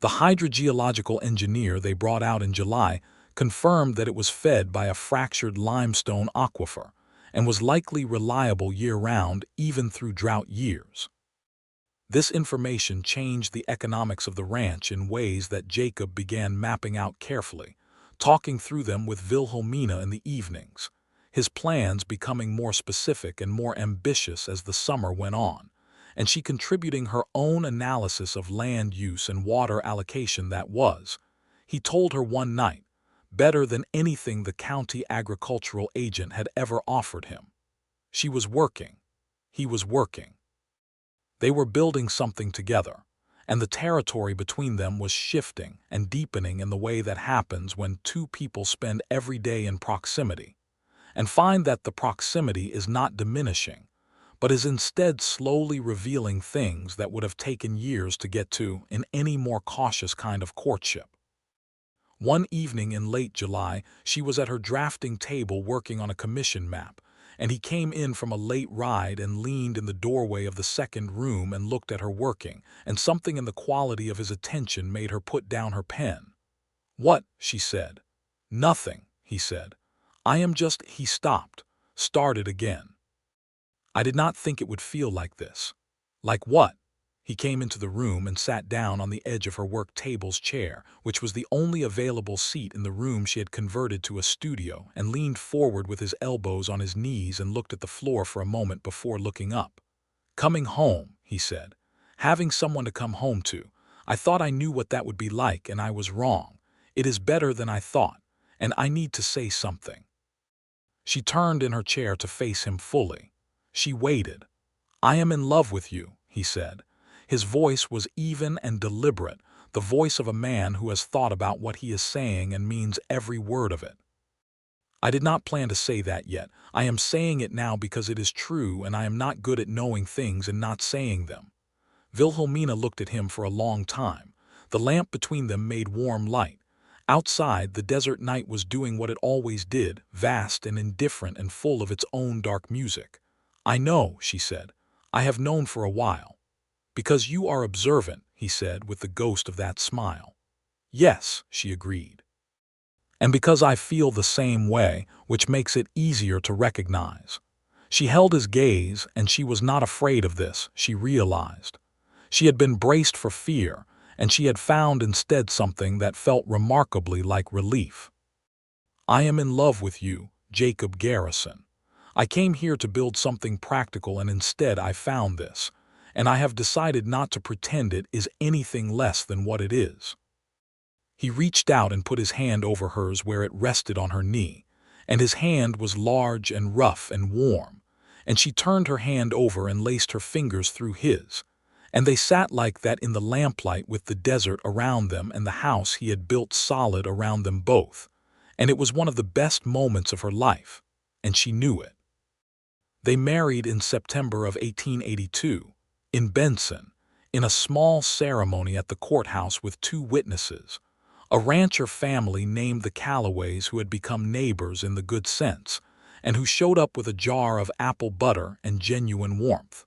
The hydrogeological engineer they brought out in July confirmed that it was fed by a fractured limestone aquifer and was likely reliable year-round even through drought years. This information changed the economics of the ranch in ways that Jacob began mapping out carefully, talking through them with Wilhelmina in the evenings, his plans becoming more specific and more ambitious as the summer went on, and she contributing her own analysis of land use and water allocation that was, he told her one night, better than anything the county agricultural agent had ever offered him. She was working. He was working. They were building something together, and the territory between them was shifting and deepening in the way that happens when two people spend every day in proximity, and find that the proximity is not diminishing, but is instead slowly revealing things that would have taken years to get to in any more cautious kind of courtship. One evening in late July, she was at her drafting table working on a commission map, and he came in from a late ride and leaned in the doorway of the second room and looked at her working, and something in the quality of his attention made her put down her pen. "What?" she said. "Nothing," he said. "I am just—" He stopped, started again. "I did not think it would feel like this." "Like what?" He came into the room and sat down on the edge of her work table's chair, which was the only available seat in the room she had converted to a studio, and leaned forward with his elbows on his knees and looked at the floor for a moment before looking up. "Coming home," he said. "Having someone to come home to. I thought I knew what that would be like, and I was wrong. It is better than I thought, and I need to say something." She turned in her chair to face him fully. She waited. "I am in love with you," he said. His voice was even and deliberate, the voice of a man who has thought about what he is saying and means every word of it. "I did not plan to say that yet. I am saying it now because it is true, and I am not good at knowing things and not saying them." Wilhelmina looked at him for a long time. The lamp between them made warm light. Outside, the desert night was doing what it always did, vast and indifferent and full of its own dark music. "I know," she said. "I have known for a while." "Because you are observant," he said with the ghost of that smile. "Yes," she agreed. "And because I feel the same way, which makes it easier to recognize." She held his gaze, and she was not afraid of this, she realized. She had been braced for fear, and she had found instead something that felt remarkably like relief. "I am in love with you, Jacob Garrison. I came here to build something practical, and instead I found this. And I have decided not to pretend it is anything less than what it is." He reached out and put his hand over hers where it rested on her knee, and his hand was large and rough and warm, and she turned her hand over and laced her fingers through his, and they sat like that in the lamplight with the desert around them and the house he had built solid around them both, and it was one of the best moments of her life, and she knew it. They married in September of 1882. In Benson, in a small ceremony at the courthouse with 2 witnesses, a rancher family named the Callaways who had become neighbors in the good sense, and who showed up with a jar of apple butter and genuine warmth.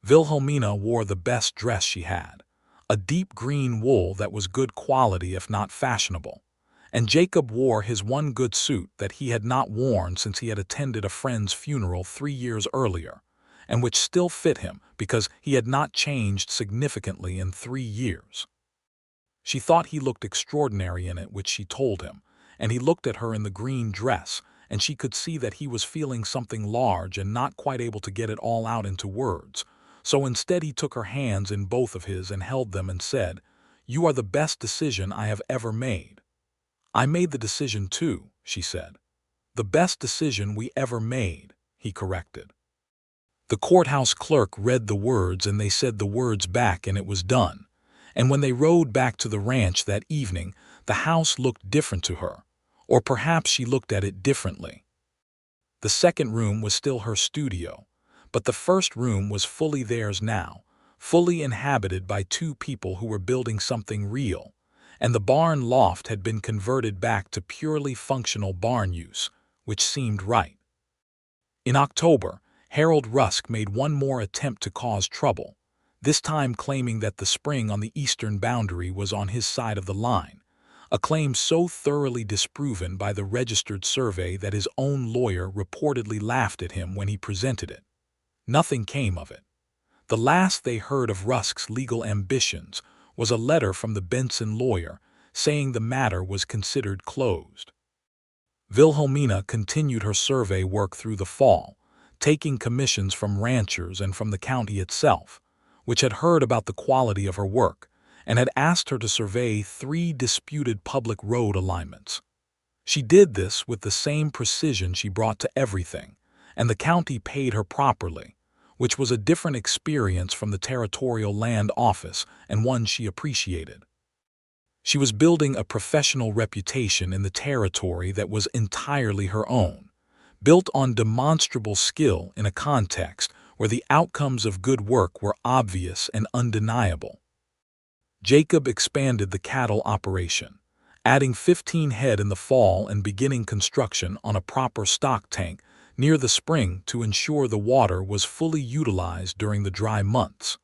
Wilhelmina wore the best dress she had, a deep green wool that was good quality if not fashionable, and Jacob wore his one good suit that he had not worn since he had attended a friend's funeral 3 years earlier, and which still fit him because he had not changed significantly in 3 years. She thought he looked extraordinary in it, which she told him, and he looked at her in the green dress, and she could see that he was feeling something large and not quite able to get it all out into words. So instead he took her hands in both of his and held them and said, "You are the best decision I have ever made." "I made the decision too," she said. "The best decision we ever made," he corrected. The courthouse clerk read the words and they said the words back, and it was done. And when they rode back to the ranch that evening, the house looked different to her, or perhaps she looked at it differently. The second room was still her studio, but the first room was fully theirs now, fully inhabited by 2 people who were building something real, and the barn loft had been converted back to purely functional barn use, which seemed right. In October, Harold Rusk made one more attempt to cause trouble, this time claiming that the spring on the eastern boundary was on his side of the line, a claim so thoroughly disproven by the registered survey that his own lawyer reportedly laughed at him when he presented it. Nothing came of it. The last they heard of Rusk's legal ambitions was a letter from the Benson lawyer saying the matter was considered closed. Wilhelmina continued her survey work through the fall, taking commissions from ranchers and from the county itself, which had heard about the quality of her work and had asked her to survey 3 disputed public road alignments. She did this with the same precision she brought to everything, and the county paid her properly, which was a different experience from the territorial land office and one she appreciated. She was building a professional reputation in the territory that was entirely her own, built on demonstrable skill in a context where the outcomes of good work were obvious and undeniable. Jacob expanded the cattle operation, adding 15 head in the fall and beginning construction on a proper stock tank near the spring to ensure the water was fully utilized during the dry months.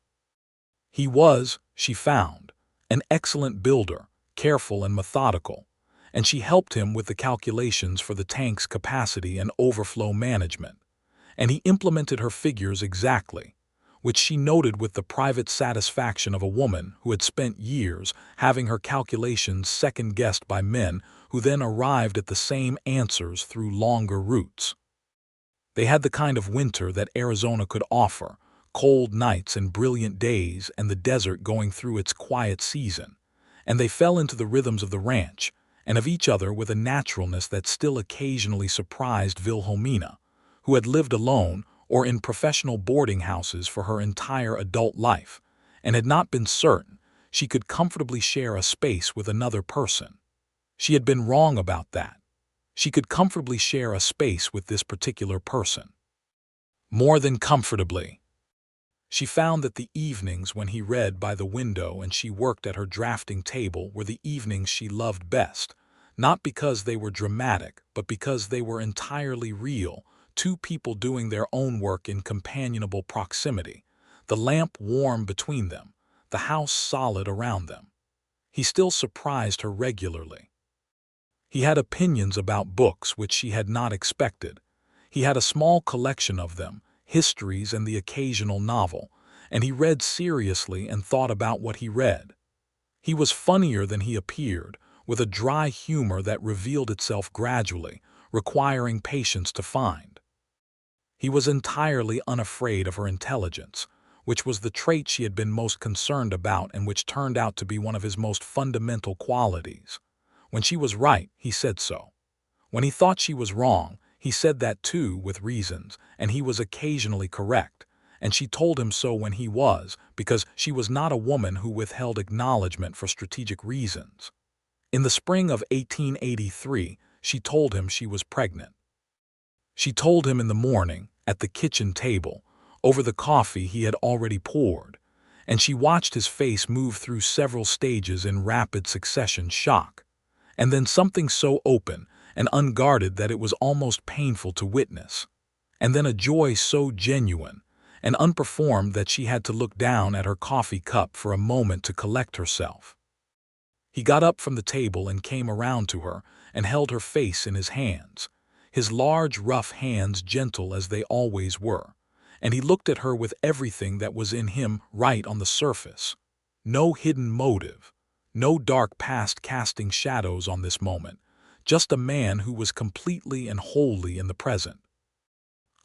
He was, she found, an excellent builder, careful and methodical, and she helped him with the calculations for the tank's capacity and overflow management, and he implemented her figures exactly, which she noted with the private satisfaction of a woman who had spent years having her calculations second-guessed by men who then arrived at the same answers through longer routes. They had the kind of winter that Arizona could offer, cold nights and brilliant days and the desert going through its quiet season, and they fell into the rhythms of the ranch and of each other with a naturalness that still occasionally surprised Wilhelmina, who had lived alone or in professional boarding houses for her entire adult life, and had not been certain she could comfortably share a space with another person. She had been wrong about that. She could comfortably share a space with this particular person. More than comfortably. She found that the evenings when he read by the window and she worked at her drafting table were the evenings she loved best, not because they were dramatic, but because they were entirely real, 2 people doing their own work in companionable proximity, the lamp warm between them, the house solid around them. He still surprised her regularly. He had opinions about books which she had not expected. He had a small collection of them, histories and the occasional novel, and he read seriously and thought about what he read. He was funnier than he appeared, with a dry humor that revealed itself gradually, requiring patience to find. He was entirely unafraid of her intelligence, which was the trait she had been most concerned about and which turned out to be one of his most fundamental qualities. When she was right, he said so. When he thought she was wrong, he said that too with reasons, and he was occasionally correct, and she told him so when he was, because she was not a woman who withheld acknowledgement for strategic reasons. In the spring of 1883, she told him she was pregnant. She told him in the morning, at the kitchen table, over the coffee he had already poured, and she watched his face move through several stages in rapid succession shock, and then something so open and unguarded that it was almost painful to witness, and then a joy so genuine and unperformed that she had to look down at her coffee cup for a moment to collect herself. He got up from the table and came around to her and held her face in his hands, his large, rough hands gentle as they always were, and he looked at her with everything that was in him right on the surface. No hidden motive, no dark past casting shadows on this moment, just a man who was completely and wholly in the present.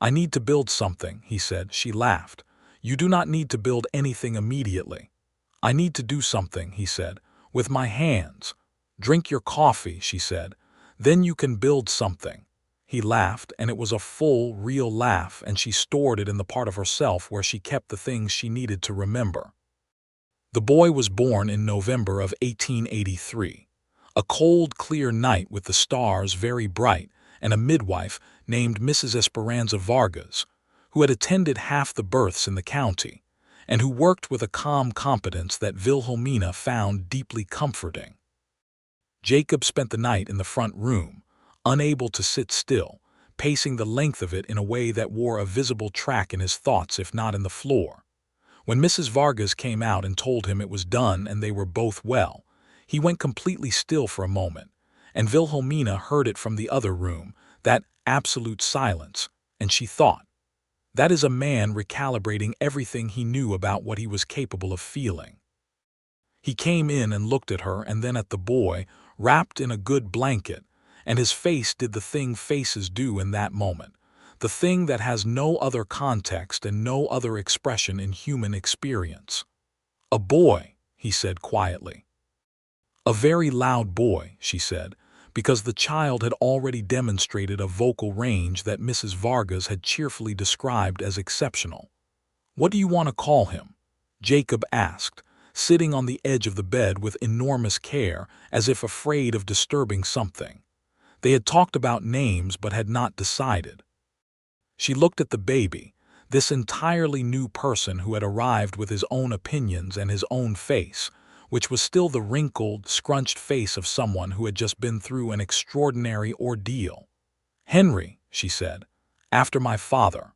"I need to build something," he said. She laughed. "You do not need to build anything immediately." "I need to do something," he said, "with my hands." "Drink your coffee," she said. "Then you can build something." He laughed, and it was a full, real laugh, and she stored it in the part of herself where she kept the things she needed to remember. The boy was born in November of 1883. A cold, clear night with the stars very bright, and a midwife named Mrs. Esperanza Vargas, who had attended half the births in the county, and who worked with a calm competence that Wilhelmina found deeply comforting. Jacob spent the night in the front room, unable to sit still, pacing the length of it in a way that wore a visible track in his thoughts if not in the floor. When Mrs. Vargas came out and told him it was done and they were both well, He went completely still for a moment, and Wilhelmina heard it from the other room, that absolute silence, and she thought, that is a man recalibrating everything he knew about what he was capable of feeling. He came in and looked at her and then at the boy, wrapped in a good blanket, and his face did the thing faces do in that moment, the thing that has no other context and no other expression in human experience. "A boy," he said quietly. "A very loud boy," she said, because the child had already demonstrated a vocal range that Mrs. Vargas had cheerfully described as exceptional. "What do you want to call him?" Jacob asked, sitting on the edge of the bed with enormous care, as if afraid of disturbing something. They had talked about names but had not decided. She looked at the baby, this entirely new person who had arrived with his own opinions and his own face, which was still the wrinkled, scrunched face of someone who had just been through an extraordinary ordeal. "Henry," she said, "after my father."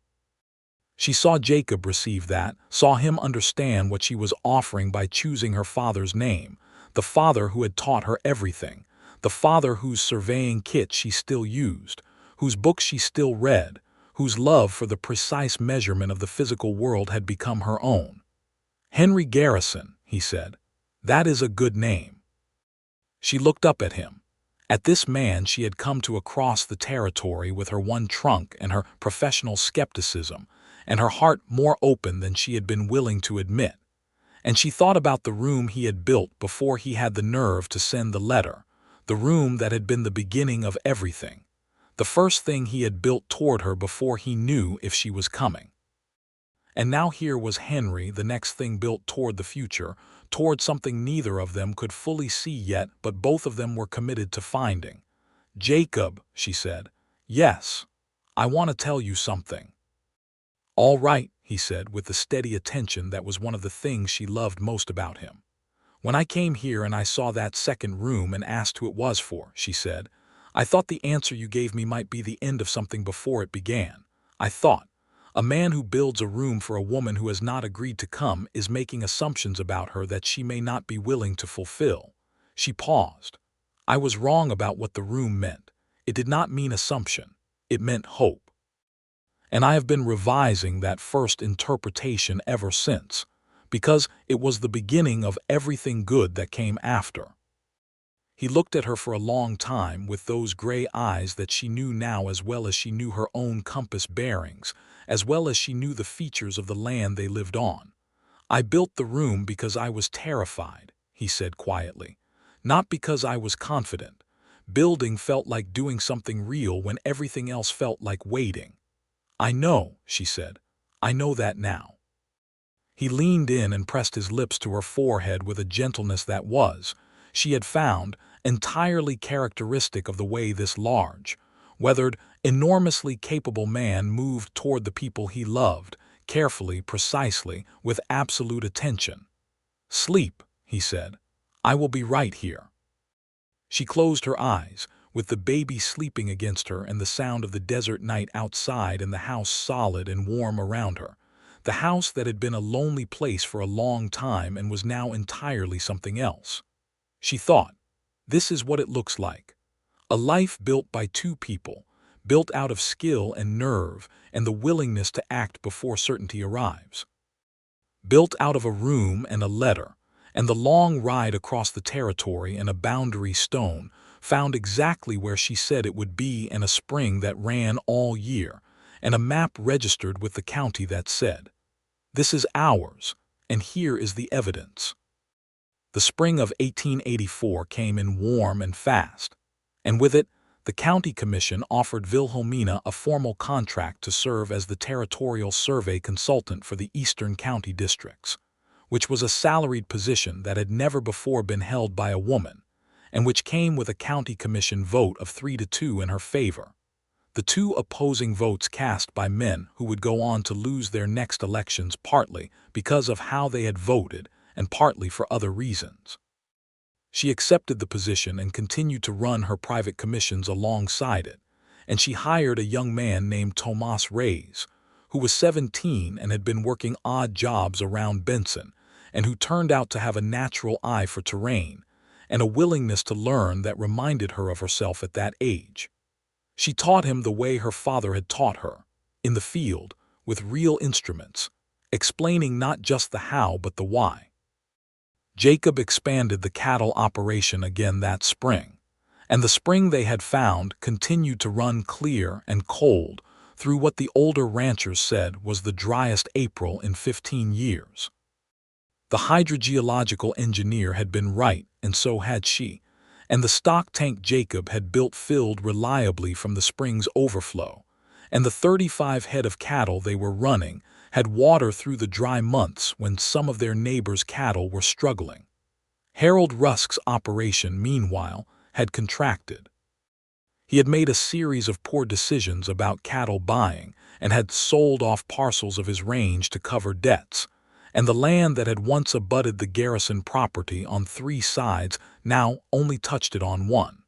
She saw Jacob receive that, saw him understand what she was offering by choosing her father's name, the father who had taught her everything, the father whose surveying kit she still used, whose books she still read, whose love for the precise measurement of the physical world had become her own. "Henry Garrison," he said. "That is a good name." She looked up at him. At this man she had come to across the territory with her one trunk and her professional skepticism, and her heart more open than she had been willing to admit. And she thought about the room he had built before he had the nerve to send the letter, the room that had been the beginning of everything, the first thing he had built toward her before he knew if she was coming. And now here was Henry, the next thing built toward the future, toward something neither of them could fully see yet, but both of them were committed to finding. "Jacob," she said. "Yes, I want to tell you something." "All right," he said with the steady attention that was one of the things she loved most about him. "When I came here and I saw that second room and asked who it was for," she said, "I thought the answer you gave me might be the end of something before it began. I thought, a man who builds a room for a woman who has not agreed to come is making assumptions about her that she may not be willing to fulfill." She paused. "I was wrong about what the room meant. It did not mean assumption. It meant hope. And I have been revising that first interpretation ever since, because it was the beginning of everything good that came after." He looked at her for a long time with those gray eyes that she knew now as well as she knew her own compass bearings, as well as she knew the features of the land they lived on. "I built the room because I was terrified," he said quietly, "not because I was confident. Building felt like doing something real when everything else felt like waiting." "I know," she said. "I know that now." He leaned in and pressed his lips to her forehead with a gentleness that was, she had found, entirely characteristic of the way this large, weathered, enormously capable man moved toward the people he loved, carefully, precisely, with absolute attention. "Sleep," he said. "I will be right here." She closed her eyes, with the baby sleeping against her and the sound of the desert night outside and the house solid and warm around her, the house that had been a lonely place for a long time and was now entirely something else. She thought, this is what it looks like. A life built by two people, built out of skill and nerve and the willingness to act before certainty arrives. Built out of a room and a letter, and the long ride across the territory and a boundary stone, found exactly where she said it would be, and a spring that ran all year, and a map registered with the county that said, "This is ours, and here is the evidence." The spring of 1884 came in warm and fast, and with it, the county commission offered Wilhelmina a formal contract to serve as the territorial survey consultant for the eastern county districts, which was a salaried position that had never before been held by a woman, and which came with a county commission vote of 3-2 in her favor. The two opposing votes cast by men who would go on to lose their next elections partly because of how they had voted and partly for other reasons. She accepted the position and continued to run her private commissions alongside it, and she hired a young man named Tomas Reyes, who was 17 and had been working odd jobs around Benson, and who turned out to have a natural eye for terrain, and a willingness to learn that reminded her of herself at that age. She taught him the way her father had taught her, in the field, with real instruments, explaining not just the how but the why. Jacob expanded the cattle operation again that spring, and the spring they had found continued to run clear and cold through what the older ranchers said was the driest April in 15 years. The hydrogeological engineer had been right, and so had she, and the stock tank Jacob had built filled reliably from the spring's overflow, and the 35 head of cattle they were running had water through the dry months when some of their neighbors' cattle were struggling. Harold Rusk's operation, meanwhile, had contracted. He had made a series of poor decisions about cattle buying and had sold off parcels of his range to cover debts, and the land that had once abutted the Garrison property on 3 sides now only touched it on 1.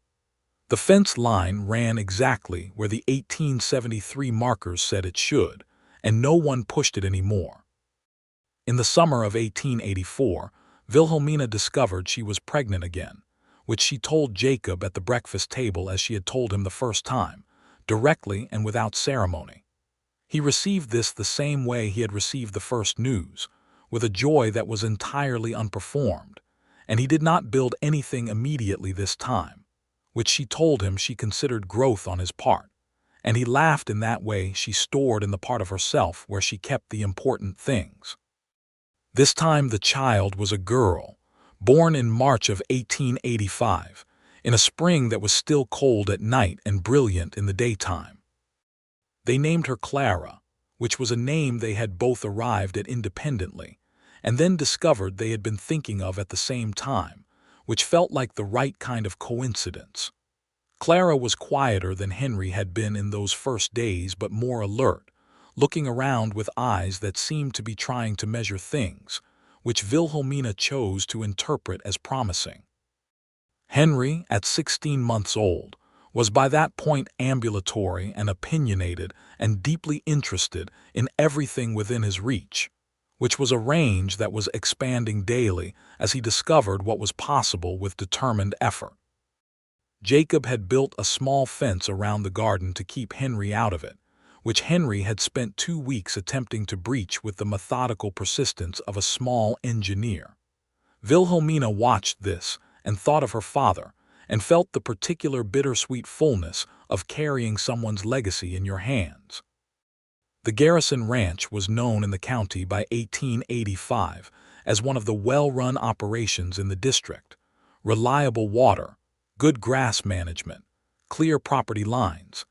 The fence line ran exactly where the 1873 markers said it should, and no one pushed it anymore. In the summer of 1884, Wilhelmina discovered she was pregnant again, which she told Jacob at the breakfast table as she had told him the first time, directly and without ceremony. He received this the same way he had received the first news, with a joy that was entirely unperformed, and he did not build anything immediately this time, which she told him she considered growth on his part, and he laughed in that way she stored in the part of herself where she kept the important things. This time the child was a girl, born in March of 1885, in a spring that was still cold at night and brilliant in the daytime. They named her Clara, which was a name they had both arrived at independently, and then discovered they had been thinking of at the same time, which felt like the right kind of coincidence. Clara was quieter than Henry had been in those first days, but more alert, looking around with eyes that seemed to be trying to measure things, which Wilhelmina chose to interpret as promising. Henry, at 16 months old, was by that point ambulatory and opinionated and deeply interested in everything within his reach, which was a range that was expanding daily as he discovered what was possible with determined effort. Jacob had built a small fence around the garden to keep Henry out of it, which Henry had spent 2 weeks attempting to breach with the methodical persistence of a small engineer. Wilhelmina watched this and thought of her father, and felt the particular bittersweet fullness of carrying someone's legacy in your hands. The Garrison Ranch was known in the county by 1885 as one of the well-run operations in the district. Reliable water, good grass management, clear property lines,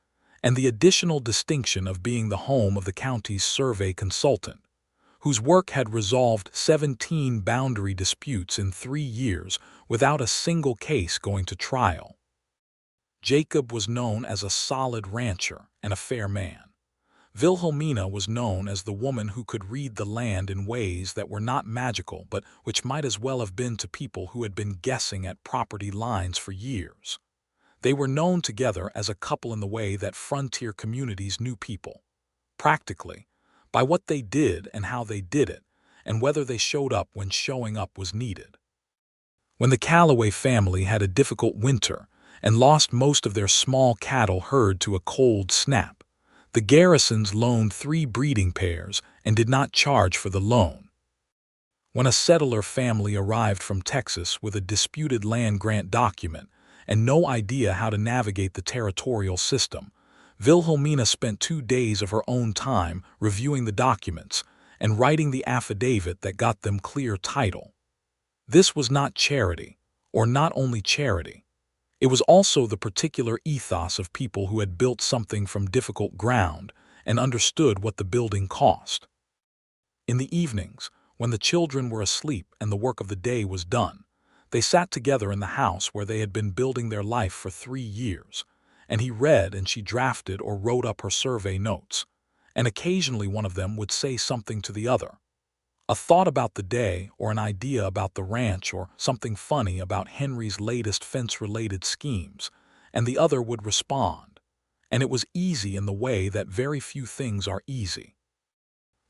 and the additional distinction of being the home of the county's survey consultant, whose work had resolved 17 boundary disputes in 3 years without a single case going to trial. Jacob was known as a solid rancher and a fair man. Wilhelmina was known as the woman who could read the land in ways that were not magical but which might as well have been to people who had been guessing at property lines for years. They were known together as a couple in the way that frontier communities knew people, practically, by what they did and how they did it, and whether they showed up when showing up was needed. When the Calloway family had a difficult winter and lost most of their small cattle herd to a cold snap, the Garrisons loaned 3 breeding pairs and did not charge for the loan. When a settler family arrived from Texas with a disputed land grant document and no idea how to navigate the territorial system, Wilhelmina spent 2 days of her own time reviewing the documents and writing the affidavit that got them clear title. This was not charity, or not only charity. It was also the particular ethos of people who had built something from difficult ground and understood what the building cost. In the evenings, when the children were asleep and the work of the day was done, they sat together in the house where they had been building their life for 3 years, and he read and she drafted or wrote up her survey notes, and occasionally one of them would say something to the other. A thought about the day or an idea about the ranch or something funny about Henry's latest fence-related schemes, and the other would respond, and it was easy in the way that very few things are easy.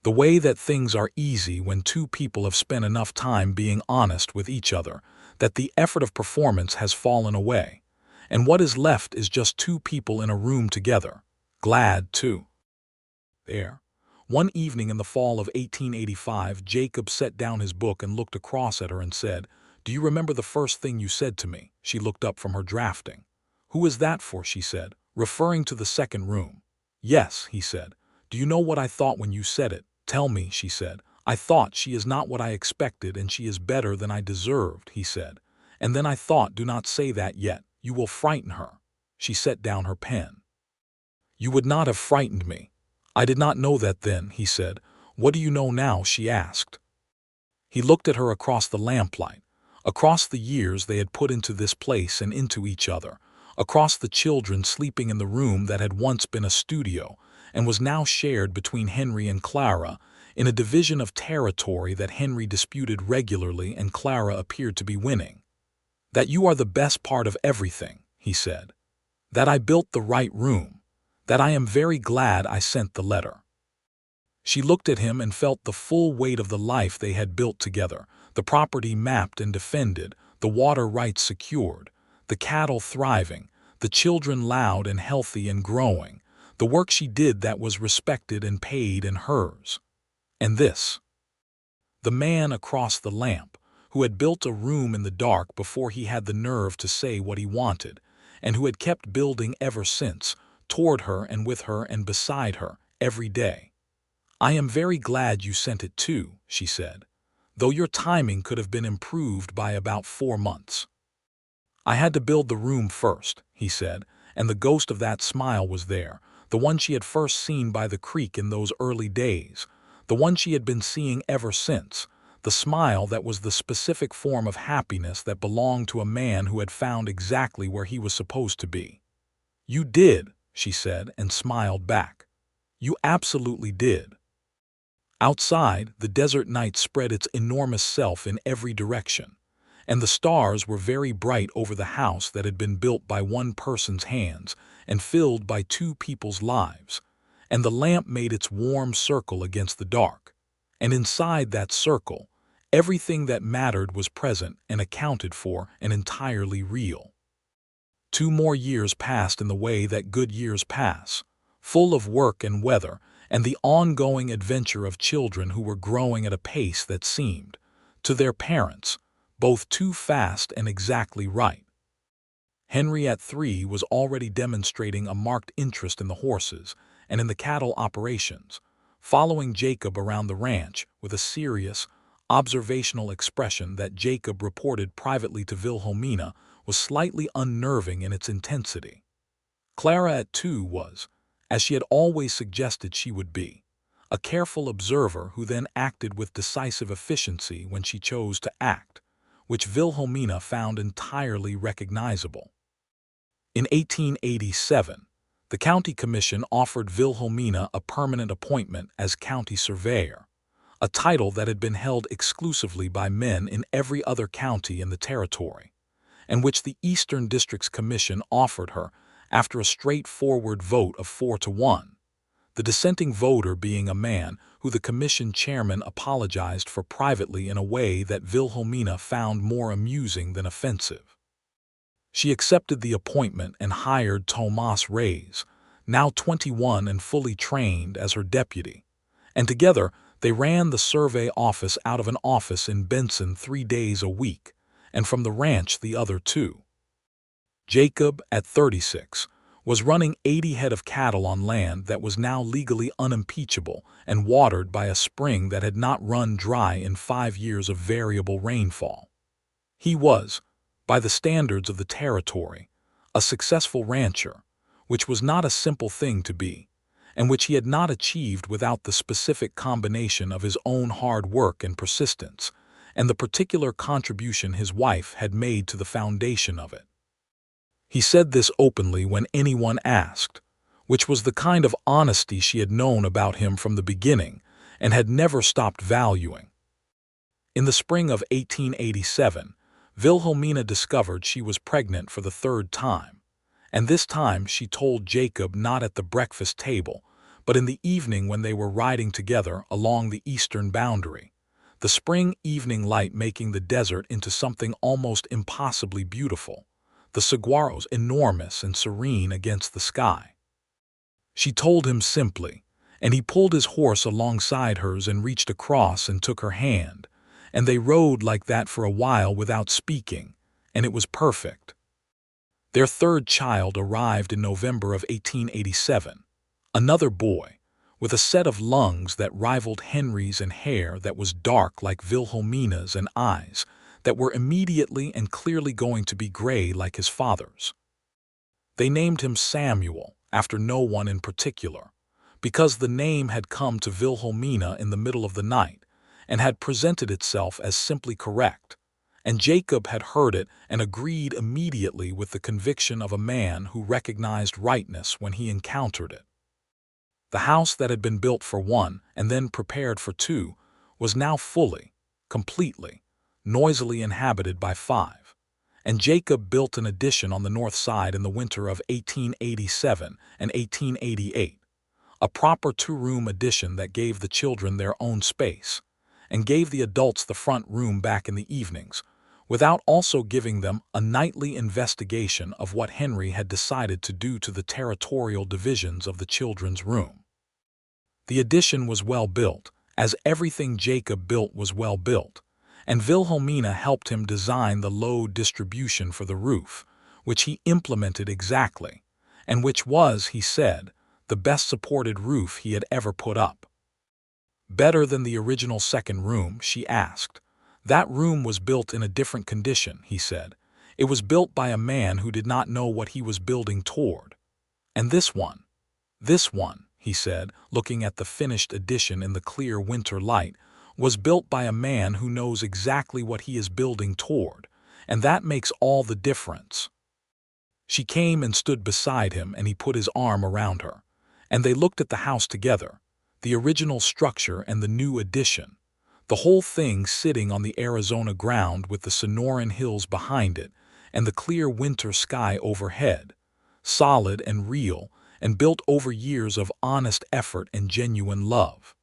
The way that things are easy when two people have spent enough time being honest with each other, that the effort of performance has fallen away, and what is left is just two people in a room together, glad too. There. One evening in the fall of 1885, Jacob set down his book and looked across at her and said, "Do you remember the first thing you said to me?" She looked up from her drafting. "Who is that for?" she said, referring to the second room. "Yes," he said. "Do you know what I thought when you said it?" "Tell me," she said. "I thought she is not what I expected and she is better than I deserved," he said. "And then I thought, do not say that yet. You will frighten her." She set down her pen. "You would not have frightened me. I did not know that then," he said. "What do you know now?" she asked. He looked at her across the lamplight, across the years they had put into this place and into each other, across the children sleeping in the room that had once been a studio and was now shared between Henry and Clara, in a division of territory that Henry disputed regularly and Clara appeared to be winning. "That you are the best part of everything," he said. "That I built the right room. That I am very glad I sent the letter." She looked at him and felt the full weight of the life they had built together, the property mapped and defended, the water rights secured, the cattle thriving, the children loud and healthy and growing, the work she did that was respected and paid and hers. And this. The man across the lamp, who had built a room in the dark before he had the nerve to say what he wanted, and who had kept building ever since, toward her and with her and beside her, every day. "I am very glad you sent it too," she said, "though your timing could have been improved by about 4 months. I had to build the room first," he said, and the ghost of that smile was there, the one she had first seen by the creek in those early days, the one she had been seeing ever since, the smile that was the specific form of happiness that belonged to a man who had found exactly where he was supposed to be. "You did," she said, and smiled back. "You absolutely did." Outside, the desert night spread its enormous self in every direction, and the stars were very bright over the house that had been built by one person's hands and filled by two people's lives, and the lamp made its warm circle against the dark, and inside that circle, everything that mattered was present and accounted for and entirely real. 2 more years passed in the way that good years pass, full of work and weather and the ongoing adventure of children who were growing at a pace that seemed, to their parents, both too fast and exactly right. Henry at 3 was already demonstrating a marked interest in the horses and in the cattle operations, following Jacob around the ranch with a serious, observational expression that Jacob reported privately to Wilhelmina was slightly unnerving in its intensity. Clara at 2 was, as she had always suggested she would be, a careful observer who then acted with decisive efficiency when she chose to act, which Wilhelmina found entirely recognizable. In 1887, the county commission offered Wilhelmina a permanent appointment as county surveyor, a title that had been held exclusively by men in every other county in the territory, and which the Eastern Districts Commission offered her after a straightforward vote of 4-1, the dissenting voter being a man who the commission chairman apologized for privately in a way that Wilhelmina found more amusing than offensive. She accepted the appointment and hired Tomas Reyes, now 21 and fully trained, as her deputy, and together they ran the survey office out of an office in Benson 3 days a week, and from the ranch the other 2. Jacob, at 36, was running 80 head of cattle on land that was now legally unimpeachable and watered by a spring that had not run dry in 5 years of variable rainfall. He was, by the standards of the territory, a successful rancher, which was not a simple thing to be, and which he had not achieved without the specific combination of his own hard work and persistence, and the particular contribution his wife had made to the foundation of it. He said this openly when anyone asked, which was the kind of honesty she had known about him from the beginning and had never stopped valuing. In the spring of 1887, Wilhelmina discovered she was pregnant for the 3rd time, and this time she told Jacob not at the breakfast table, but in the evening when they were riding together along the eastern boundary, the spring evening light making the desert into something almost impossibly beautiful, the saguaros enormous and serene against the sky. She told him simply, and he pulled his horse alongside hers and reached across and took her hand, and they rode like that for a while without speaking, and it was perfect. Their third child arrived in November of 1887, another boy, with a set of lungs that rivaled Henry's and hair that was dark like Wilhelmina's and eyes that were immediately and clearly going to be gray like his father's. They named him Samuel, after no one in particular, because the name had come to Wilhelmina in the middle of the night and had presented itself as simply correct, and Jacob had heard it and agreed immediately with the conviction of a man who recognized rightness when he encountered it. The house that had been built for one and then prepared for two was now fully, completely, noisily inhabited by five, and Jacob built an addition on the north side in the winter of 1887 and 1888, a proper two-room addition that gave the children their own space, and gave the adults the front room back in the evenings, without also giving them a nightly investigation of what Henry had decided to do to the territorial divisions of the children's room. The addition was well built, as everything Jacob built was well built, and Wilhelmina helped him design the load distribution for the roof, which he implemented exactly, and which was, he said, the best supported roof he had ever put up. Better than the original second room, she asked. That room was built in a different condition, he said. It was built by a man who did not know what he was building toward. And this one, he said, looking at the finished addition in the clear winter light, was built by a man who knows exactly what he is building toward, and that makes all the difference. She came and stood beside him, and he put his arm around her, and they looked at the house together, the original structure and the new addition, the whole thing sitting on the Arizona ground with the Sonoran hills behind it and the clear winter sky overhead, solid and real and built over years of honest effort and genuine love.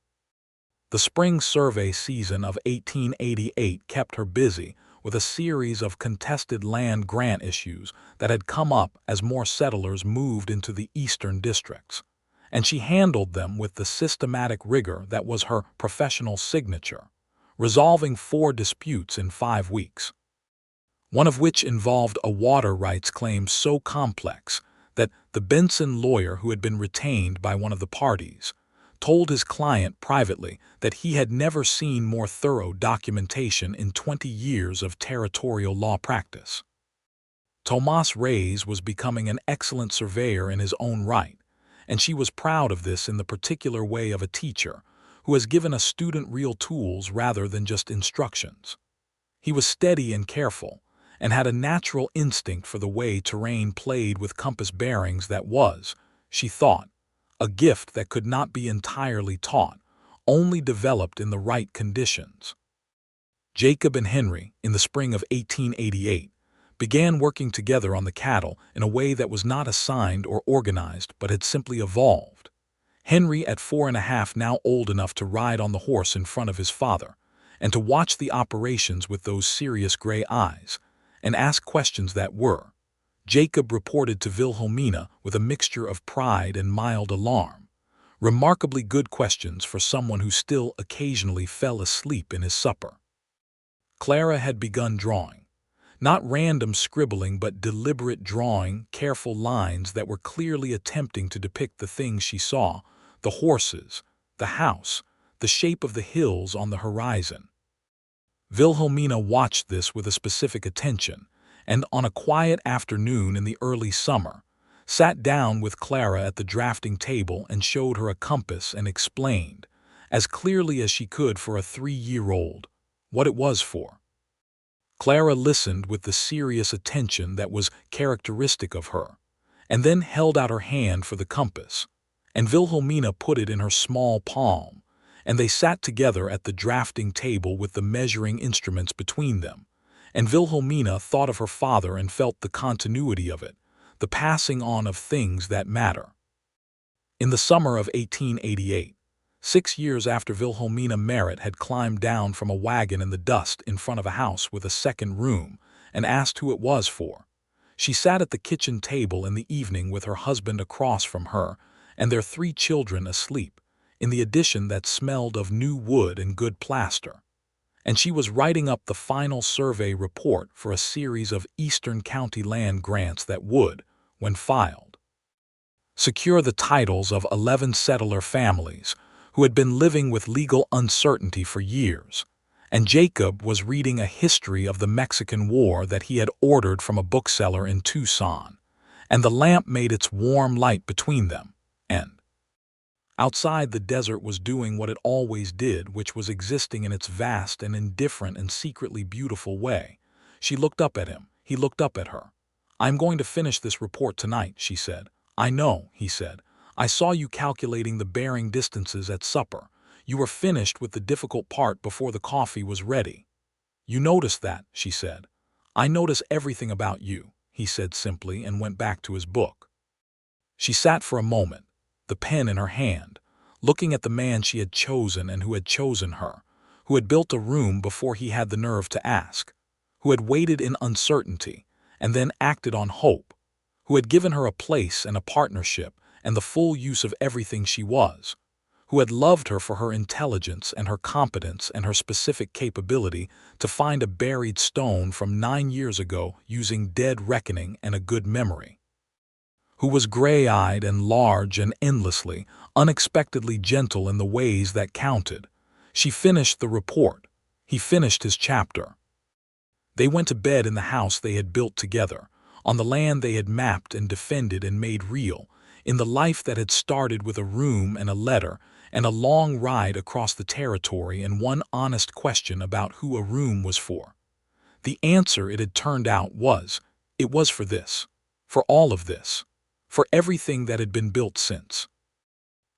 The spring survey season of 1888 kept her busy with a series of contested land grant issues that had come up as more settlers moved into the eastern districts, and she handled them with the systematic rigor that was her professional signature, resolving 4 disputes in 5 weeks, one of which involved a water rights claim so complex that the Benson lawyer who had been retained by one of the parties told his client privately that he had never seen more thorough documentation in 20 years of territorial law practice. Tomas Reyes was becoming an excellent surveyor in his own right, and she was proud of this in the particular way of a teacher who has given a student real tools rather than just instructions. He was steady and careful, and had a natural instinct for the way terrain played with compass bearings that was, she thought, a gift that could not be entirely taught, only developed in the right conditions. Jacob and Henry, in the spring of 1888, began working together on the cattle in a way that was not assigned or organized but had simply evolved. Henry, at 4.5, now old enough to ride on the horse in front of his father, and to watch the operations with those serious gray eyes, and ask questions that were, Jacob reported to Wilhelmina with a mixture of pride and mild alarm, remarkably good questions for someone who still occasionally fell asleep in his supper. Clara had begun drawing, not random scribbling but deliberate drawing, careful lines that were clearly attempting to depict the things she saw, the horses, the house, the shape of the hills on the horizon. Wilhelmina watched this with a specific attention, and on a quiet afternoon in the early summer, sat down with Clara at the drafting table and showed her a compass and explained, as clearly as she could for a 3-year-old, what it was for. Clara listened with the serious attention that was characteristic of her, and then held out her hand for the compass, and Wilhelmina put it in her small palm, and they sat together at the drafting table with the measuring instruments between them, and Wilhelmina thought of her father and felt the continuity of it, the passing on of things that matter. In the summer of 1888, 6 years after Wilhelmina Merritt had climbed down from a wagon in the dust in front of a house with a second room and asked who it was for, she sat at the kitchen table in the evening with her husband across from her and their 3 children asleep, in the addition that smelled of new wood and good plaster. And she was writing up the final survey report for a series of Eastern County land grants that would, when filed, secure the titles of 11 settler families who had been living with legal uncertainty for years. And Jacob was reading a history of the Mexican War that he had ordered from a bookseller in Tucson, and the lamp made its warm light between them, and outside the desert was doing what it always did, which was existing in its vast and indifferent and secretly beautiful way. She looked up at him. He looked up at her. "I'm going to finish this report tonight," she said. "I know," he said. "I saw you calculating the bearing distances at supper. You were finished with the difficult part before the coffee was ready." "You noticed that," she said. "I notice everything about you," he said simply, and went back to his book. She sat for a moment, the pen in her hand, looking at the man she had chosen and who had chosen her, who had built a room before he had the nerve to ask, who had waited in uncertainty and then acted on hope, who had given her a place and a partnership and the full use of everything she was, who had loved her for her intelligence and her competence and her specific capability to find a buried stone from 9 years ago using dead reckoning and a good memory, who was gray-eyed and large and endlessly, unexpectedly gentle in the ways that counted. She finished the report. He finished his chapter. They went to bed in the house they had built together, on the land they had mapped and defended and made real, in the life that had started with a room and a letter and a long ride across the territory and one honest question about who a room was for. The answer, it had turned out, it was for this, for all of this, for everything that had been built since.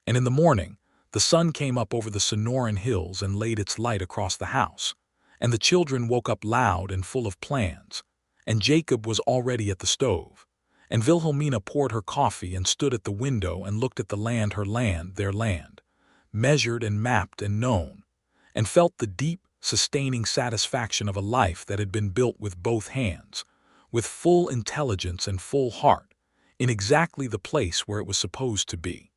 And in the morning, the sun came up over the Sonoran hills and laid its light across the house, and the children woke up loud and full of plans, and Jacob was already at the stove, and Wilhelmina poured her coffee and stood at the window and looked at the land, her land, their land, measured and mapped and known, and felt the deep, sustaining satisfaction of a life that had been built with both hands, with full intelligence and full heart, in exactly the place where it was supposed to be.